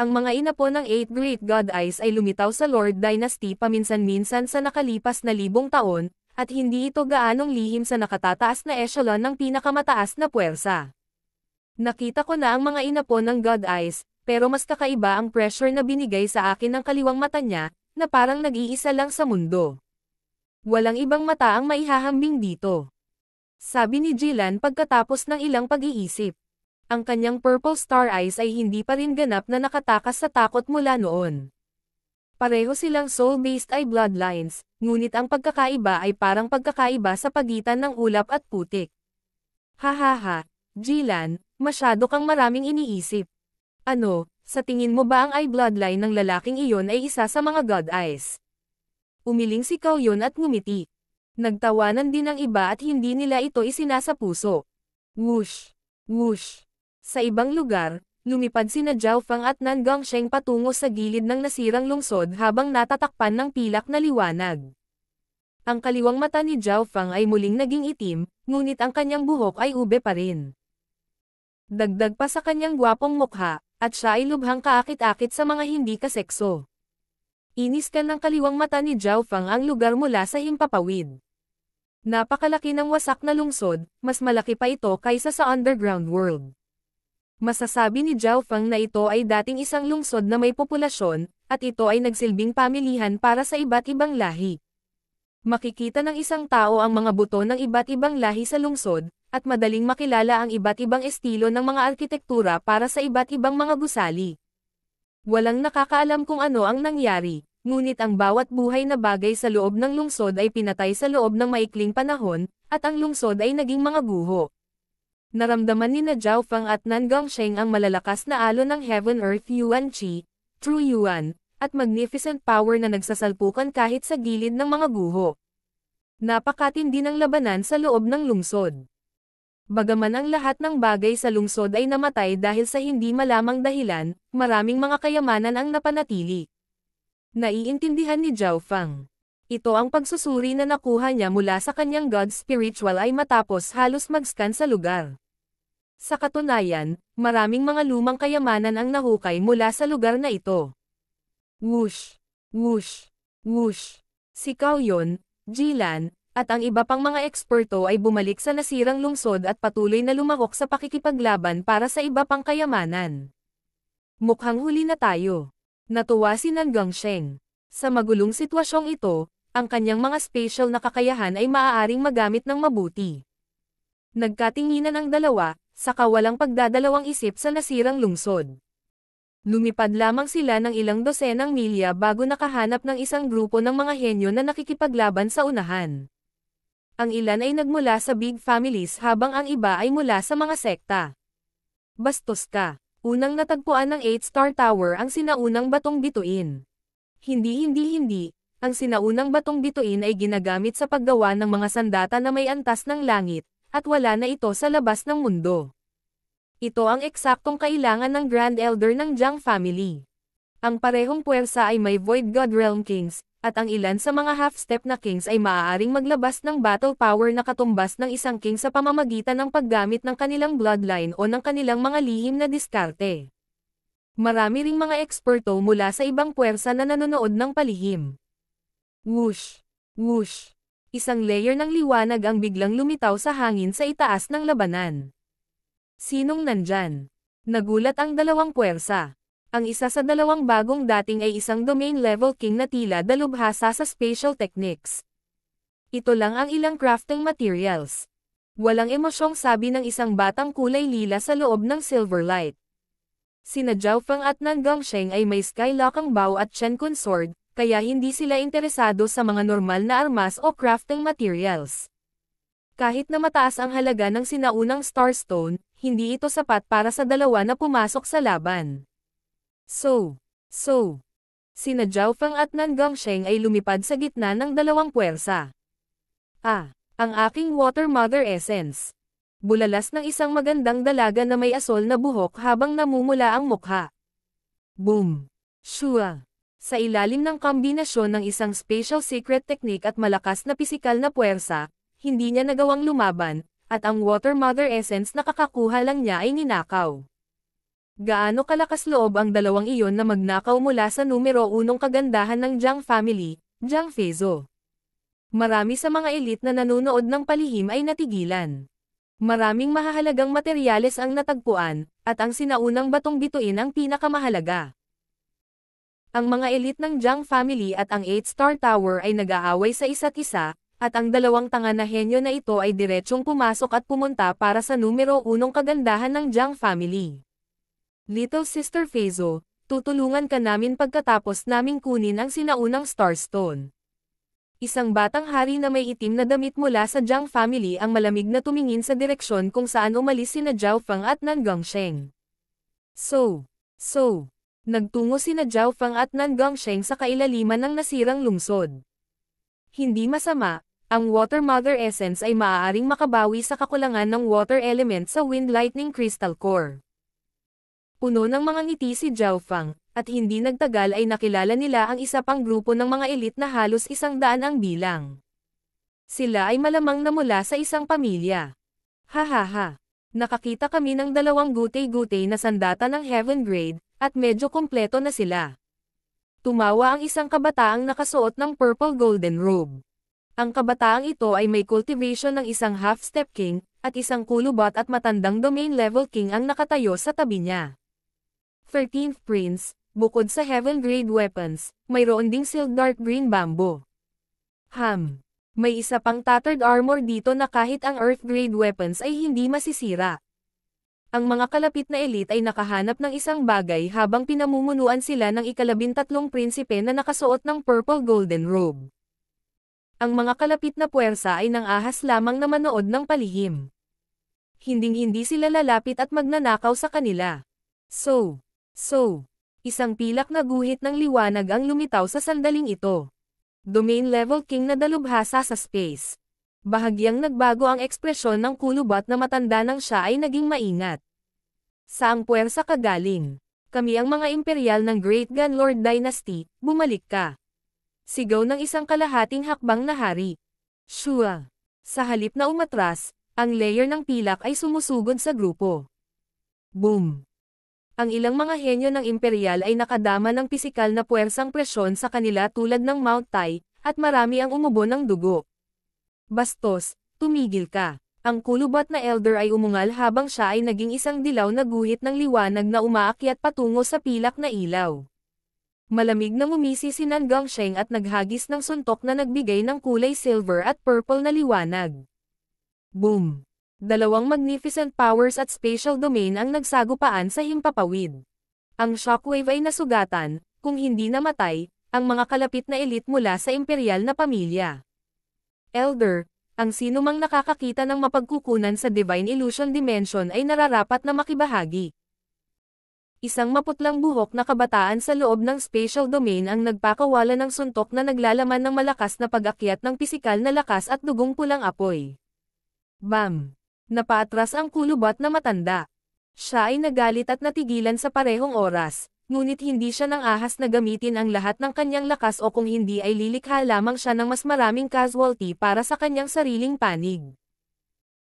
Ang mga inapo ng 8 Great God Eyes ay lumitaw sa Lord Dynasty paminsan-minsan sa nakalipas na 1,000 taon, at hindi ito gaanong lihim sa nakatataas na echelon ng pinakamataas na puwersa. Nakita ko na ang mga inapo ng God Eyes, pero mas kakaiba ang pressure na binigay sa akin ng kaliwang mata niya, na parang nag-iisa lang sa mundo. Walang ibang mata ang maihahambing dito. Sabi ni Jilan pagkatapos ng ilang pag-iisip. Ang kanyang purple star eyes ay hindi pa rin ganap na nakatakas sa takot mula noon. Pareho silang soul-based eye bloodlines, ngunit ang pagkakaiba ay parang pagkakaiba sa pagitan ng ulap at putik. Hahaha, Jilan, masyado kang maraming iniisip. Ano, sa tingin mo ba ang eye bloodline ng lalaking iyon ay isa sa mga God Eyes? Umiling si Cao Yun at ngumiti. Nagtawanan din ang iba at hindi nila ito isinasa puso. Whoosh! Whoosh! Sa ibang lugar, lumipad sina Zhao Feng at Nan Gongsheng patungo sa gilid ng nasirang lungsod habang natatakpan ng pilak na liwanag. Ang kaliwang mata ni Zhao Feng ay muling naging itim, ngunit ang kanyang buhok ay ube pa rin. Dagdag pa sa kanyang gwapong mukha, at siya ay lubhang kaakit-akit sa mga hindi kasekso. Iniskan ng kaliwang mata ni Zhao Feng ang lugar mula sa himpapawid. Napakalaki ng wasak na lungsod, mas malaki pa ito kaysa sa underground world. Masasabi ni Zhao Feng na ito ay dating isang lungsod na may populasyon, at ito ay nagsilbing pamilihan para sa iba't ibang lahi. Makikita ng isang tao ang mga buto ng iba't ibang lahi sa lungsod, at madaling makilala ang iba't ibang estilo ng mga arkitektura para sa iba't ibang mga gusali. Walang nakakaalam kung ano ang nangyari, ngunit ang bawat buhay na bagay sa loob ng lungsod ay pinatay sa loob ng maikling panahon, at ang lungsod ay naging mga guho. Naramdaman ni na Zhao Feng at Nan Gongsheng ang malalakas na alon ng Heaven Earth Yuan Qi, True Yuan, at magnificent power na nagsasalpukan kahit sa gilid ng mga guho. Napakatindi ng labanan sa loob ng lungsod. Bagaman ang lahat ng bagay sa lungsod ay namatay dahil sa hindi malamang dahilan, maraming mga kayamanan ang napanatili. Naiintindihan ni Zhao Feng. Ito ang pagsusuri na nakuha niya mula sa kanyang God Spiritual ay matapos halos mag-scan sa lugar. Sa katunayan, maraming mga lumang kayamanan ang nahukay mula sa lugar na ito. Whoosh! Whoosh! Whoosh! Si Cao Yun, Jilan, at ang iba pang mga eksperto ay bumalik sa nasirang lungsod at patuloy na lumahok sa pakikipaglaban para sa iba pang kayamanan. Mukhang huli na tayo. Natuwa si Nan Gongsheng. Sa magulong sitwasyong ito, ang kanyang mga special na kakayahan ay maaaring magamit ng mabuti. Nagkatinginan ang dalawa, saka walang pagdadalawang isip sa nasirang lungsod. Lumipad lamang sila ng ilang dosenang milya bago nakahanap ng isang grupo ng mga henyo na nakikipaglaban sa unahan. Ang ilan ay nagmula sa big families habang ang iba ay mula sa mga sekta. Bastos ka. Unang natagpuan ng 8-star tower ang sinaunang batong bituin. Hindi. Ang sinaunang batong bituin ay ginagamit sa paggawa ng mga sandata na may antas ng langit, at wala na ito sa labas ng mundo. Ito ang eksaktong kailangan ng Grand Elder ng Jiang family. Ang parehong puwersa ay may Void God Realm Kings, at ang ilan sa mga half-step na kings ay maaaring maglabas ng battle power na katumbas ng isang king sa pamamagitan ng paggamit ng kanilang bloodline o ng kanilang mga lihim na diskarte. Marami ring mga eksperto mula sa ibang puwersa na nanonood ng palihim. Whoosh! Whoosh! Isang layer ng liwanag ang biglang lumitaw sa hangin sa itaas ng labanan. Sinong nandyan? Nagulat ang dalawang puwersa. Ang isa sa dalawang bagong dating ay isang domain-level king na tila dalubhasa sa spatial techniques. Ito lang ang ilang crafting materials. Walang emosyong sabi ng isang batang kulay lila sa loob ng Silverlight. Sina Zhao Feng at Nan Gongsheng ay may Skylocking Bow at Shenkun Sword, kaya hindi sila interesado sa mga normal na armas o crafting materials. Kahit na mataas ang halaga ng sinaunang Starstone, hindi ito sapat para sa dalawa na pumasok sa laban. So, sina Zhao Feng at Nan Gongsheng ay lumipad sa gitna ng dalawang puwersa. Ang aking Water Mother Essence. Bulalas ng isang magandang dalaga na may asol na buhok habang namumula ang mukha. Boom! Shua! Sa ilalim ng kombinasyon ng isang special secret technique at malakas na pisikal na puwersa, hindi niya nagawang lumaban, at ang Water Mother Essence na kakakuha lang niya ay ninakaw. Gaano kalakas loob ang dalawang iyon na magnakaw mula sa numero 1 kagandahan ng Jiang family, Jiang Feizo. Marami sa mga elite na nanonood ng palihim ay natigilan. Maraming mahahalagang materyales ang natagpuan, at ang sinaunang batong bituin ang pinakamahalaga. Ang mga elite ng Jiang family at ang 8-star tower ay nag-aaway sa isa't isa, at ang dalawang tanga na henyo na ito ay diretsyong pumasok at pumunta para sa numero 1 kagandahan ng Jiang family. Little Sister Feizo, tutulungan ka namin pagkatapos naming kunin ang sinaunang Starstone. Isang batang hari na may itim na damit mula sa Jiang family ang malamig na tumingin sa direksyon kung saan umalis sina Zhao Feng at Nan Gongsheng. Nagtungo sina Zhao Feng at Nan Gongsheng sa kailaliman ng nasirang lungsod. Hindi masama, ang Water Mother Essence ay maaaring makabawi sa kakulangan ng water element sa Wind Lightning Crystal Core. Puno ng mga ngiti si Zhao Fang, at hindi nagtagal ay nakilala nila ang isa pang grupo ng mga elite na halos 100 ang bilang. Sila ay malamang na mula sa isang pamilya. Hahaha. Nakakita kami ng 2 gutay-gutay na sandata ng Heaven Grade, at medyo kompleto na sila. Tumawa ang isang kabataang nakasuot ng purple golden robe. Ang kabataang ito ay may cultivation ng isang half-step king, at isang kulubot at matandang domain level king ang nakatayo sa tabi niya. 13th Prince, bukod sa Heaven Grade weapons, mayroon ding silk dark green bamboo. May isa pang tattered armor dito na kahit ang Earth Grade weapons ay hindi masisira. Ang mga kalapit na elite ay nakahanap ng isang bagay habang pinamumunuan sila ng 13 prinsipe na nakasuot ng purple golden robe. Ang mga kalapit na puwersa ay nang-ahas lamang na manood ng palihim. Hinding-hindi sila lalapit at magnanakaw sa kanila. So, isang pilak na guhit ng liwanag ang lumitaw sa sandaling ito. Domain level king na dalubhasa sa space. Bahagyang nagbago ang ekspresyon ng kulubot na matanda nang siya ay naging maingat. Saang puwersa ka galing? Kami ang mga imperial ng Great Gun Lord Dynasty, bumalik ka. Sigaw ng isang kalahating hakbang na hari. Shua. Sa halip na umatras, ang layer ng pilak ay sumusugod sa grupo. Boom. Ang ilang mga henyo ng imperial ay nakadama ng pisikal na puwersang presyon sa kanila tulad ng Mount Tai, at marami ang umubo ng dugo. Bastos, tumigil ka. Ang kulubot na elder ay umungal habang siya ay naging isang dilaw na guhit ng liwanag na umaakyat patungo sa pilak na ilaw. Malamig na ngumisi si Nan Gongsheng at naghagis ng suntok na nagbigay ng kulay silver at purple na liwanag. Boom! 2 magnificent powers at spatial domain ang nagsagupaan sa himpapawid. Ang shockwave ay nasugatan, kung hindi namatay, ang mga kalapit na elite mula sa imperial na pamilya. Elder, ang sinumang nakakakita ng mapagkukunan sa Divine Illusion Dimension ay nararapat na makibahagi. Isang maputlang buhok na kabataan sa loob ng spatial domain ang nagpakawala ng suntok na naglalaman ng malakas na pag-akyat ng pisikal na lakas at dugong pulang apoy. Bam! Napaatras ang kulubot na matanda. Siya ay nagalit at natigilan sa parehong oras, ngunit hindi siya nang ahas na gamitin ang lahat ng kanyang lakas o kung hindi ay lilikha lamang siya ng mas maraming casualty para sa kanyang sariling panig.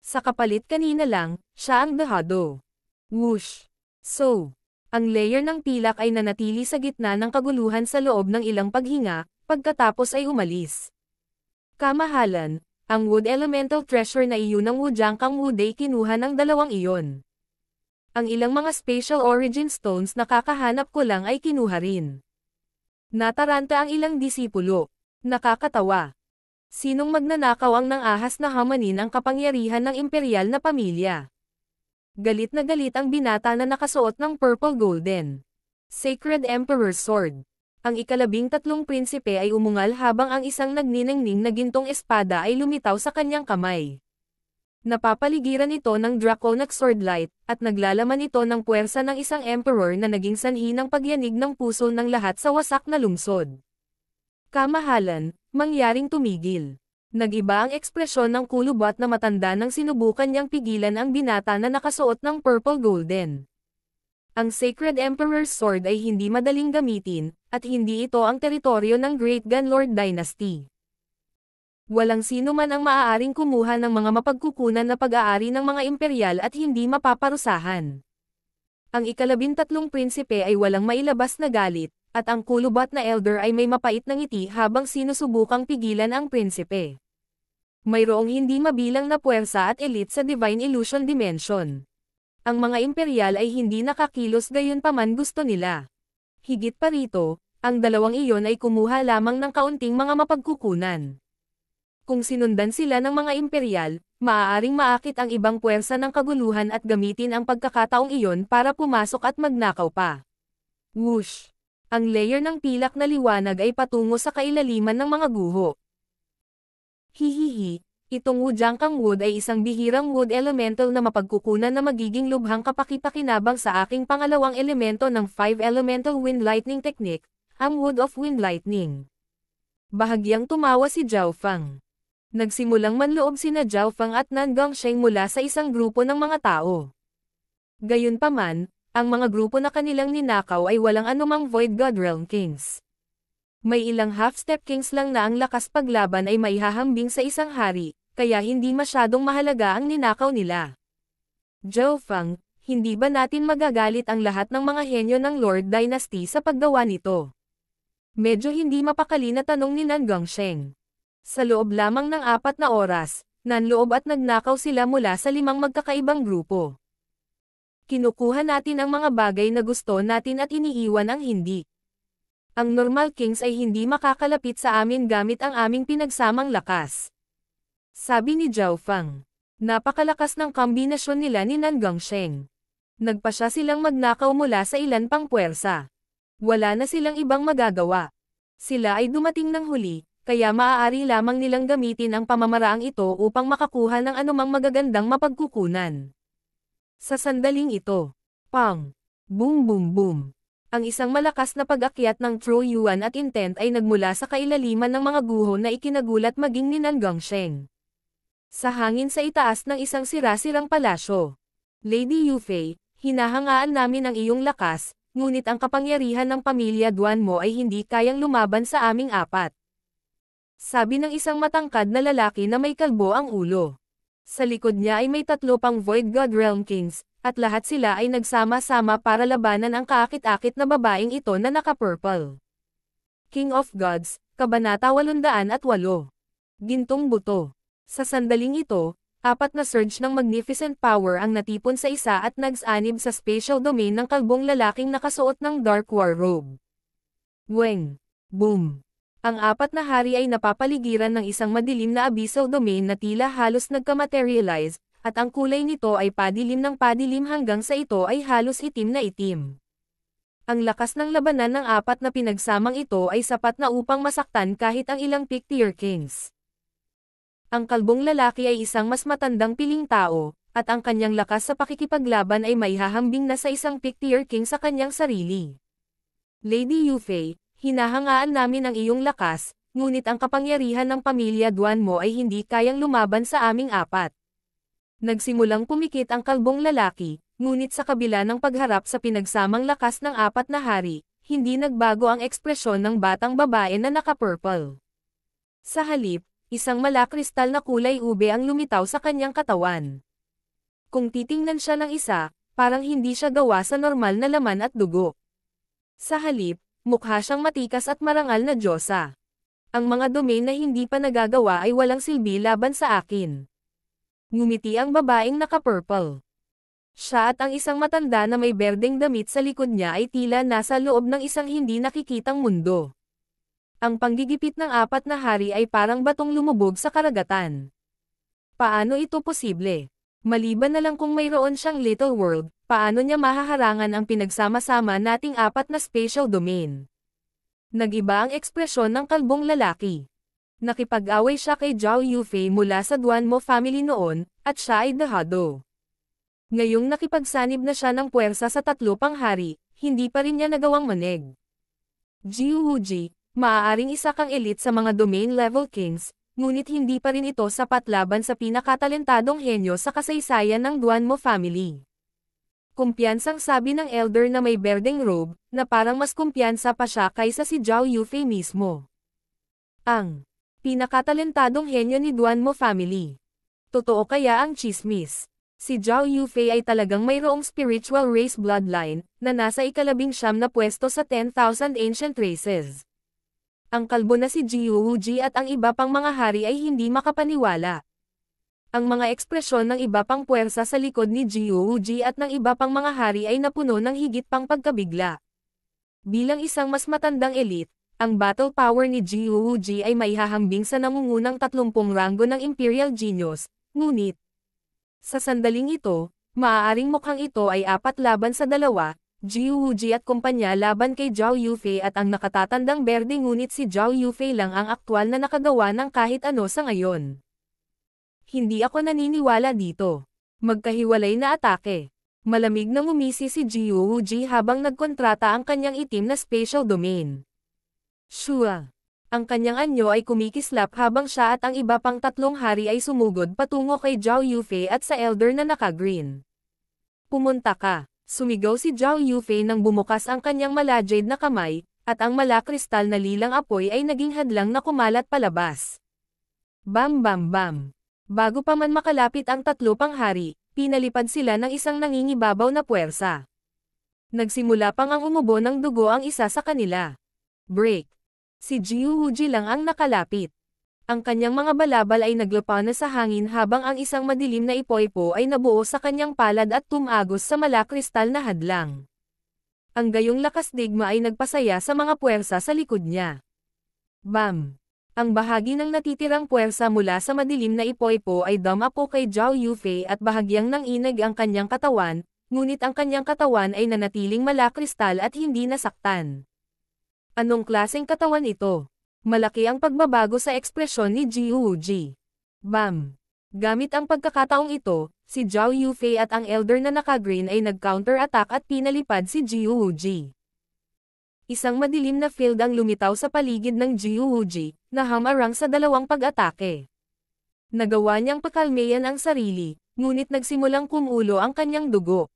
Sa kapalit kanina lang, siya ang dehado. Whoosh! So, ang layer ng pilak ay nanatili sa gitna ng kaguluhan sa loob ng ilang paghinga, pagkatapos ay umalis. Kamahalan, ang wood elemental treasure na iyon ng Wujiangkang Wood ay kinuha ng 2 iyon. Ang ilang mga spatial origin stones na kakahanap ko lang ay kinuha rin. Nataranta ang ilang disipulo. Nakakatawa. Sinong magnanakaw ang nang-ahas na hamanin ang kapangyarihan ng imperial na pamilya? Galit na galit ang binata na nakasuot ng purple golden Sacred Emperor's Sword. Ang 13 prinsipe ay umungal habang ang isang nagniningning na gintong espada ay lumitaw sa kanyang kamay. Napapaligiran ito ng draconic swordlight, at naglalaman ito ng puwersa ng isang emperor na naging sanhi ng pagyanig ng puso ng lahat sa wasak na lungsod. Kamahalan, mangyaring tumigil. Nag-iba ang ekspresyon ng kulubot na matanda nang sinubukan niyang pigilan ang binata na nakasuot ng purple golden. Ang Sacred Emperor's Sword ay hindi madaling gamitin, at hindi ito ang teritoryo ng Great Gun Lord Dynasty. Walang sino man ang maaaring kumuha ng mga mapagkukunan na pag-aari ng mga imperial at hindi mapaparusahan. Ang 13 prinsipe ay walang mailabas na galit, at ang kulubot na elder ay may mapait na ngiti habang sinusubukang pigilan ang prinsipe. Mayroong hindi mabilang na puwersa at elite sa Divine Illusion Dimension. Ang mga imperial ay hindi nakakilos gayunpaman gusto nila. Higit pa rito, ang 2 iyon ay kumuha lamang ng kaunting mga mapagkukunan. Kung sinundan sila ng mga imperial, maaaring maakit ang ibang puwersa ng kaguluhan at gamitin ang pagkakataong iyon para pumasok at magnakaw pa. Whoosh! Ang layer ng pilak na liwanag ay patungo sa kailaliman ng mga guho. Hihihi! Itong Wujiangkang Wood ay isang bihirang wood elemental na mapagkukunan na magiging lubhang kapakipakinabang sa aking pangalawang elemento ng 5 elemental wind lightning technique, ang Wood of Wind Lightning. Bahagyang tumawa si Zhao Fang. Nagsimulang manloob sina Zhao Fang at Nan Gongsheng mula sa isang grupo ng mga tao. Gayunpaman, Ang mga grupo na kanilang ninakaw ay walang anumang Void God Realm Kings. May ilang half-step kings lang na ang lakas paglaban ay maihahambing sa isang hari, kaya hindi masyadong mahalaga ang ninakaw nila. Zhou Feng, hindi ba natin magagalit ang lahat ng mga henyo ng Lord Dynasty sa paggawa nito? Medyo hindi mapakali na tanong ni Nan Gongsheng. Sa loob lamang ng 4 na oras, nanloob at nagnakaw sila mula sa 5 magkakaibang grupo. Kinukuha natin ang mga bagay na gusto natin at iniiwan ang hindi. Ang normal kings ay hindi makakalapit sa amin gamit ang aming pinagsamang lakas. Sabi ni Zhou Feng. Napakalakas ng kombinasyon nila ni Nan Gongsheng. Nagpasya silang magnakaw mula sa ilan pang puwersa. Wala na silang ibang magagawa. Sila ay dumating ng huli, kaya maaari lamang nilang gamitin ang pamamaraang ito upang makakuha ng anumang magagandang mapagkukunan. Sa sandaling ito, pang, boom boom boom. Ang isang malakas na pag-akyat ng True Yuan at Intent ay nagmula sa kailaliman ng mga guho na ikinagulat maging ni Nan Gongsheng. Sa hangin sa itaas ng isang sira-sirang palasyo. Lady Yufei, hinahangaan namin ang iyong lakas, ngunit ang kapangyarihan ng pamilya Duan mo ay hindi kayang lumaban sa aming 4. Sabi ng isang matangkad na lalaki na may kalbo ang ulo. Sa likod niya ay may 3 pang Void God Realm Kings, at lahat sila ay nagsama-sama para labanan ang kaakit-akit na babaeng ito na naka-purple. King of Gods, Kabanata 808. Gintong Buto. Sa sandaling ito, 4 na surge ng magnificent power ang natipon sa isa at nags-anib sa spatial domain ng kalbong lalaking nakasuot ng Dark War robe. Weng! Boom! Ang 4 na hari ay napapaligiran ng isang madilim na abyssal domain na tila halos nagka-materialize, at ang kulay nito ay padilim ng padilim hanggang sa ito ay halos itim na itim. Ang lakas ng labanan ng 4 na pinagsamang ito ay sapat na upang masaktan kahit ang ilang pick-tier kings. Ang kalbong lalaki ay isang mas matandang piling tao, at ang kanyang lakas sa pakikipaglaban ay maihahambing na sa isang pick-tier king sa kanyang sarili. Lady Yufei, hinahangaan namin ang iyong lakas, ngunit ang kapangyarihan ng pamilya Duan mo ay hindi kayang lumaban sa aming 4. Nagsimulang pumikit ang kalbong lalaki, ngunit sa kabila ng pagharap sa pinagsamang lakas ng 4 na hari, hindi nagbago ang ekspresyon ng batang babae na naka-purple. Sa halip, isang malakristal na kulay ube ang lumitaw sa kanyang katawan. Kung titingnan siya ng isa, parang hindi siya gawa sa normal na laman at dugo. Sa halip, mukha siyang matikas at marangal na diyosa. Ang mga domain na hindi pa nagagawa ay walang silbi laban sa akin. Ngumiti ang babaeng naka-purple. Siya at ang isang matanda na may berdeng damit sa likod niya ay tila nasa loob ng isang hindi nakikitang mundo. Ang panggigipit ng 4 na hari ay parang batong lumubog sa karagatan. Paano ito posible? Maliban na lang kung mayroon siyang little world, paano niya mahaharangan ang pinagsama-sama nating 4 na spatial domain? Nag-iba ang ekspresyon ng kalbong lalaki. Nakipag-away siya kay Zhao Yufei mula sa Duan Mo family noon, at siya ay dahado. Ngayong nakipagsanib na siya ng puwersa sa 3 pang hari, hindi pa rin niya nagawang maneg. Jiu Wuji, maaaring isa kang elite sa mga domain level kings, ngunit hindi pa rin ito sapat laban sa pinakatalentadong henyo sa kasaysayan ng Duan Mo family. Kumpiyansang sabi ng elder na may berdeng robe, na parang mas kumpiyansa pa siya kaysa si Zhao Yufei mismo. Ang pinakatalentadong henyo ni Duan Mo family. Totoo kaya ang chismis? Si Zhao Yufei ay talagang mayroong spiritual race bloodline, na nasa ika-19 na pwesto sa 10,000 ancient races. Ang kalbo na si Jiu Wuji at ang iba pang mga hari ay hindi makapaniwala. Ang mga ekspresyon ng iba pang puwersa sa likod ni Jiu Wuji at ng iba pang mga hari ay napuno ng higit pang pagkabigla. Bilang isang mas matandang elite, ang battle power ni Jiu Wuji ay maihahambing sa nangungunang 30 ranggo ng Imperial Genius, ngunit sa sandaling ito, maaaring mukhang ito ay 4 laban sa 2, Jiu Wuji at kumpanya laban kay Zhao Yufei at ang nakatatandang berde ngunit si Zhao Yufei lang ang aktwal na nakagawa ng kahit ano sa ngayon. Hindi ako naniniwala dito. Magkahiwalay na atake. Malamig na ngumisi si Jiu Wuji habang nagkontrata ang kanyang itim na spatial domain. Shua. Ang kanyang anyo ay kumikislap habang siya at ang iba pang 3 hari ay sumugod patungo kay Zhao Yufei at sa elder na naka-green. Pumunta ka. Sumigaw si Zhao Yufei nang bumukas ang kanyang malajade na kamay, at ang malakristal na lilang apoy ay naging hadlang na kumalat palabas. Bam bam bam. Bago pa man makalapit ang tatlo pang hari, pinalipad sila ng isang nangingibabaw na puwersa. Nagsimula pang ang umubo ng dugo ang isa sa kanila. Break. Si Jiu Huji lang ang nakalapit. Ang kanyang mga balabal ay naglupa na sa hangin habang ang isang madilim na ipoy-po ay nabuo sa kanyang palad at tumagos sa malakristal na hadlang. Ang gayong lakas digma ay nagpasaya sa mga puwersa sa likod niya. Bam! Ang bahagi ng natitirang puwersa mula sa madilim na ipoy-po ay dumapo kay Zhao Yufei at bahagyang nanginag ang kanyang katawan, ngunit ang kanyang katawan ay nanatiling malakristal at hindi nasaktan. Anong klaseng katawan ito? Malaki ang pagbabago sa ekspresyon ni Jiu Huji. Bam! Gamit ang pagkakataong ito, si Zhao Yufei at ang elder na naka-green ay nag-counter-attack at pinalipad si Jiu Huji. Isang madilim na field ang lumitaw sa paligid ng Jiu Huji, na hamarang sa dalawang pag-atake. Nagawa niyang pakalmeyan ang sarili, ngunit nagsimulang kumulo ang kanyang dugo.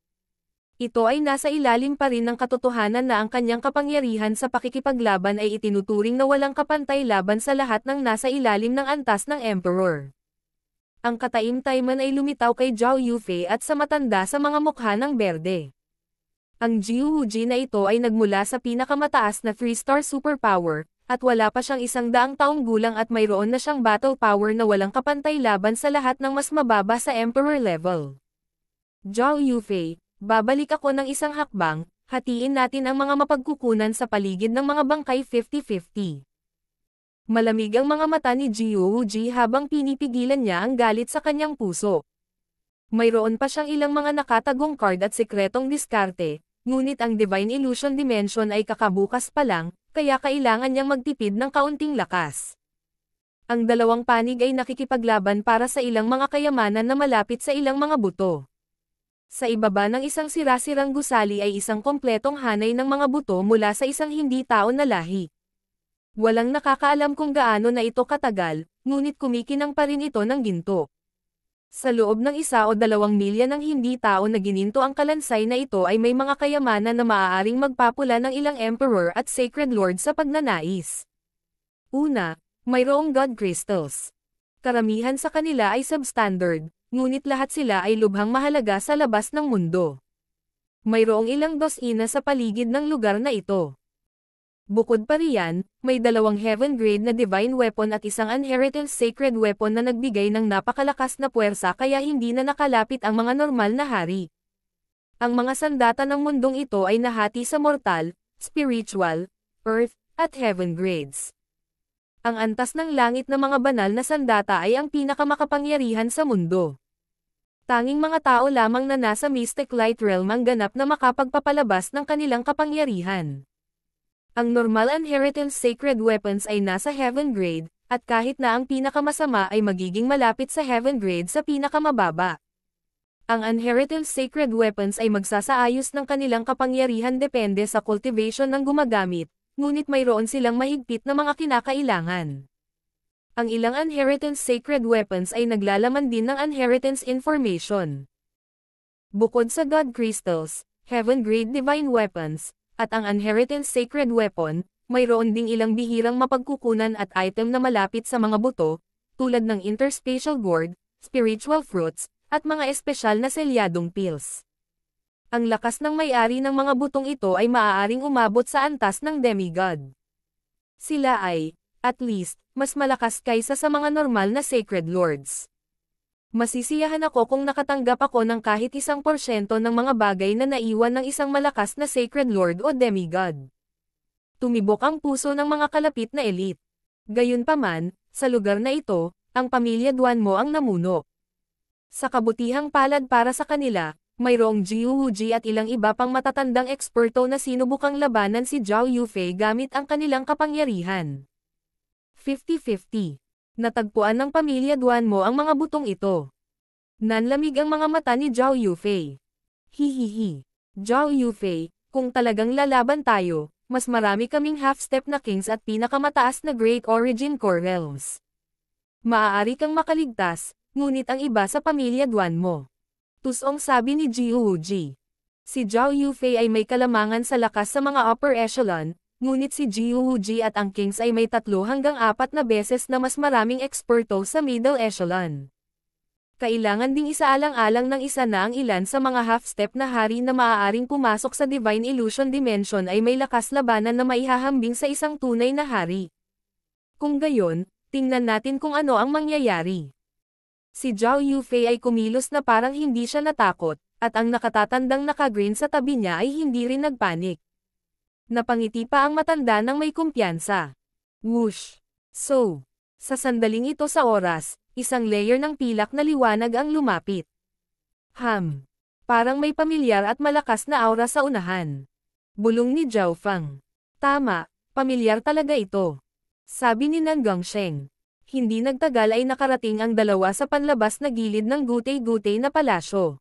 Ito ay nasa ilalim pa rin ng katotohanan na ang kanyang kapangyarihan sa pakikipaglaban ay itinuturing na walang kapantay laban sa lahat ng nasa ilalim ng antas ng Emperor. Ang kataim-taiman ay lumitaw kay Zhao Yufei at sa matanda sa mga mukha ng berde. Ang Jiu Huji na ito ay nagmula sa pinakamataas na 3-star superpower, at wala pa siyang 100 taong gulang at mayroon na siyang battle power na walang kapantay laban sa lahat ng mas mababa sa Emperor level. Zhao Yufei, babalik ako ng isang hakbang, hatiin natin ang mga mapagkukunan sa paligid ng mga bangkay 50-50. Malamig ang mga mata ni Jiu Huji habang pinipigilan niya ang galit sa kanyang puso. Mayroon pa siyang ilang mga nakatagong card at sekretong diskarte, ngunit ang Divine Illusion Dimension ay kakabukas pa lang, kaya kailangan niyang magtipid ng kaunting lakas. Ang dalawang panig ay nakikipaglaban para sa ilang mga kayamanan na malapit sa ilang mga buto. Sa ibaba ng isang sirasirang gusali ay isang kompletong hanay ng mga buto mula sa isang hindi tao na lahi. Walang nakakaalam kung gaano na ito katagal, ngunit kumikinang pa rin ito ng ginto. Sa loob ng 1 o 2 milya ng hindi tao na gininto ang kalansay na ito ay may mga kayamanan na maaaring magpapula ng ilang Emperor at Sacred Lord sa pagnanais. Una, mayroong God Crystals. Karamihan sa kanila ay substandard, ngunit lahat sila ay lubhang mahalaga sa labas ng mundo. Mayroong ilang dosina sa paligid ng lugar na ito. Bukod pa riyan, may 2 heaven grade na divine weapon at isang inheritance sacred weapon na nagbigay ng napakalakas na puwersa kaya hindi na nakalapit ang mga normal na hari. Ang mga sandata ng mundong ito ay nahati sa mortal, spiritual, earth, at heaven grades. Ang antas ng langit na mga banal na sandata ay ang pinakamakapangyarihan sa mundo. Tanging mga tao lamang na nasa mystic light realm ang ganap na makapagpapalabas ng kanilang kapangyarihan. Ang normal inheritance sacred weapons ay nasa heaven grade, at kahit na ang pinakamasama ay magiging malapit sa heaven grade sa pinakamababa. Ang inheritance sacred weapons ay magsasaayos ng kanilang kapangyarihan depende sa cultivation ng gumagamit, ngunit mayroon silang mahigpit na mga kinakailangan. Ang ilang inheritance sacred weapons ay naglalaman din ng inheritance information. Bukod sa God Crystals, Heaven Grade Divine Weapons, at ang inheritance sacred weapon, mayroon ding ilang bihirang mapagkukunan at item na malapit sa mga buto, tulad ng interspatial gourd, spiritual fruits, at mga espesyal na selyadong pills. Ang lakas ng may-ari ng mga butong ito ay maaaring umabot sa antas ng demigod. Sila ay, at least, mas malakas kaysa sa mga normal na sacred lords. Masisiyahan ako kung nakatanggap ako ng kahit 1% ng mga bagay na naiwan ng isang malakas na sacred lord o demigod. Tumibok ang puso ng mga kalapit na elite. Gayunpaman, sa lugar na ito, ang pamilya Duan mo ang namuno. Sa kabutihang palad para sa kanila, mayroong Jiu Huji at ilang iba pang matatandang eksperto na sinubukang labanan si Zhao Yufei gamit ang kanilang kapangyarihan. 50-50. Natagpuan ng pamilya Duan mo ang mga butong ito. Nanlamig ang mga mata ni Zhao Yufei. Hihihi. Zhao Yufei, kung talagang lalaban tayo, mas marami kaming half-step na kings at pinakamataas na Great Origin Core Realms. Maaari kang makaligtas, ngunit ang iba sa pamilya Duan mo. Tusong sabi ni Jiu Huji. Si Zhao Yufei ay may kalamangan sa lakas sa mga upper echelon, ngunit si Jiu Wuji at ang Kings ay may 3 hanggang 4 na beses na mas maraming eksperto sa middle echelon. Kailangan ding isaalang-alang ng isa na ang ilan sa mga half-step na hari na maaaring pumasok sa Divine Illusion Dimension ay may lakas labanan na maihahambing sa isang tunay na hari. Kung gayon, tingnan natin kung ano ang mangyayari. Si Zhao Yufei ay kumilos na parang hindi siya natakot, at ang nakatatandang naka-green sa tabi niya ay hindi rin nagpanik. Napangiti pa ang matanda ng may kumpiyansa. Whoosh! So, sa sandaling ito sa oras, isang layer ng pilak na liwanag ang lumapit. Parang may pamilyar at malakas na aura sa unahan. Bulong ni Zhao Feng. Tama, pamilyar talaga ito. Sabi ni Nan Gongsheng. Hindi nagtagal ay nakarating ang dalawa sa panlabas na gilid ng gutay-gutay na palasyo.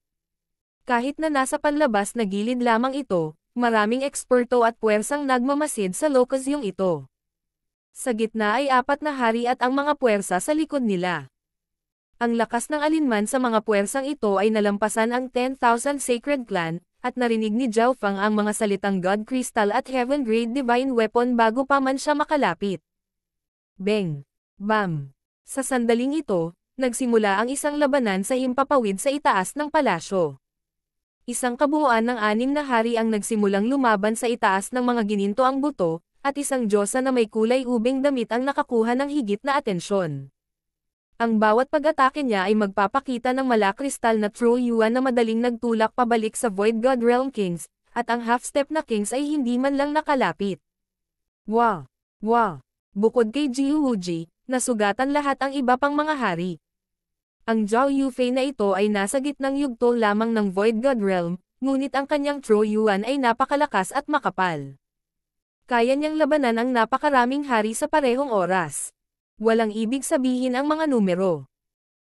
Kahit na nasa panlabas na gilid lamang ito, maraming eksperto at puwersang nagmamasid sa lokasyong ito. Sa gitna ay 4 na hari at ang mga puwersa sa likod nila. Ang lakas ng alinman sa mga puwersang ito ay nalampasan ang 10,000 Sacred Clan, at narinig ni Zhao Feng ang mga salitang God Crystal at Heaven Grade Divine Weapon bago pa man siya makalapit. Bang! Bam! Sa sandaling ito, nagsimula ang isang labanan sa himpapawid sa itaas ng palasyo. Isang kabuuan ng 6 na hari ang nagsimulang lumaban sa itaas ng mga gininto ang buto, at isang diyosa na may kulay ubing damit ang nakakuha ng higit na atensyon. Ang bawat pag-atake niya ay magpapakita ng malakristal na true yuan na madaling nagtulak pabalik sa Void God Realm Kings, at ang half-step na Kings ay hindi man lang nakalapit. Wow! Wow! Bukod kay Jiu Wuji, nasugatan lahat ang iba pang mga hari. Ang Zhao Yufei na ito ay nasa gitnang yugto lamang ng Void God Realm, ngunit ang kanyang True Yuan ay napakalakas at makapal. Kaya niyang labanan ang napakaraming hari sa parehong oras. Walang ibig sabihin ang mga numero.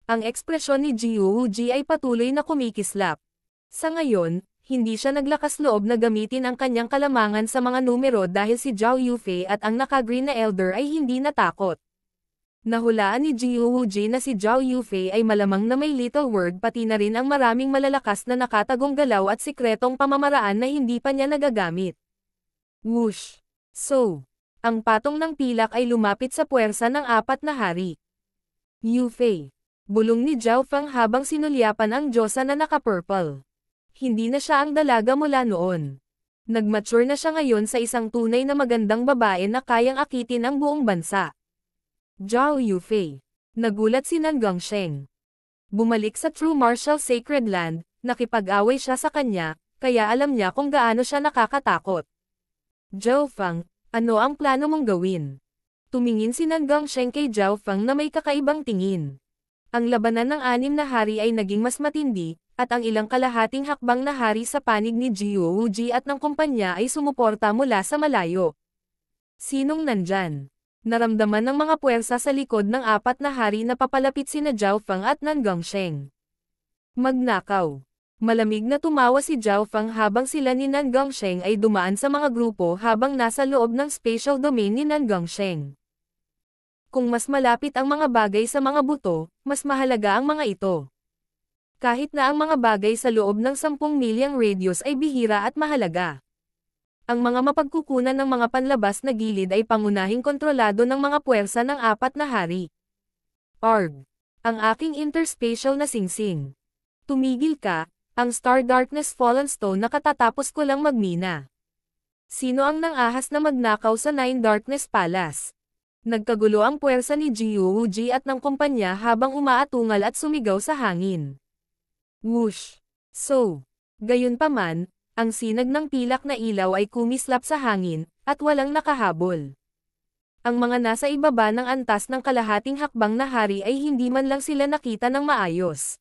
Ang ekspresyon ni Jiu Wuji ay patuloy na kumikislap. Sa ngayon, hindi siya naglakas loob na gamitin ang kanyang kalamangan sa mga numero dahil si Zhao Yufei at ang naka-green na elder ay hindi natakot. Nahulaan ni Jiu Wuji na si Zhao Yufei ay malamang na may little word pati na rin ang maraming malalakas na nakatagong galaw at sikretong pamamaraan na hindi pa niya nagagamit. Whoosh! So, ang patong ng pilak ay lumapit sa puwersa ng 4 na hari. Yufei! Bulong ni Zhao Feng habang sinulyapan ang diyosa na naka-purple. Hindi na siya ang dalaga mula noon. Nag-mature na siya ngayon sa isang tunay na magandang babae na kayang akitin ang buong bansa. Zhao Yufei. Nagulat si Nan Gongsheng. Bumalik sa True Martial Sacred Land, nakipag-away siya sa kanya, kaya alam niya kung gaano siya nakakatakot. Zhao Feng, ano ang plano mong gawin? Tumingin si Nan Gongsheng kay Zhao Feng na may kakaibang tingin. Ang labanan ng 6 na hari ay naging mas matindi, at ang ilang kalahating hakbang na hari sa panig ni Jiu Wuji at ng kumpanya ay sumuporta mula sa malayo. Sinong nandyan? Naramdaman ng mga puwersa sa likod ng 4 na hari na papalapit sina Zhao Feng at Nan Gongsheng. Magnakaw. Malamig na tumawa si Zhao Feng habang sila ni Nan Gongsheng ay dumaan sa mga grupo habang nasa loob ng spatial domain ni Nan Gongsheng. Kung mas malapit ang mga bagay sa mga buto, mas mahalaga ang mga ito. Kahit na ang mga bagay sa loob ng 10 milyang radius ay bihira at mahalaga. Ang mga mapagkukunan ng mga panlabas na gilid ay pangunahing kontrolado ng mga puwersa ng 4 na hari. Arg! Ang aking interspatial na singsing. Tumigil ka, ang Star Darkness Fallen Stone na katatapos ko lang magmina. Sino ang nangahas na magnakaw sa Nine Darkness Palace? Nagkagulo ang puwersa ni Jiu Wuji at ng kumpanya habang umaatungal at sumigaw sa hangin. Whoosh! So, gayunpaman, ang sinag ng pilak na ilaw ay kumislap sa hangin, at walang nakahabol. Ang mga nasa ibaba ng antas ng kalahating hakbang na hari ay hindi man lang sila nakita ng maayos.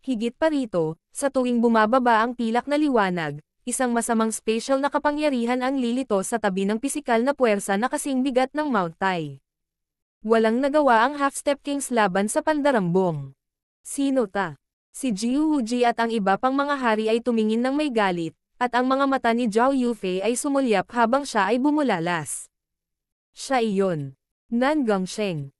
Higit pa rito, sa tuwing bumababa ang pilak na liwanag, isang masamang spatial na kapangyarihan ang lilito sa tabi ng pisikal na puwersa na kasing bigat ng Mount Tai. Walang nagawa ang Half-Step Kings laban sa pandarambong. Sino ta? Si Jiu Wuji at ang iba pang mga hari ay tumingin ng may galit, at ang mga mata ni Zhao Yufei ay sumulyap habang siya ay bumulalas. Siya iyon. Nan Gongsheng.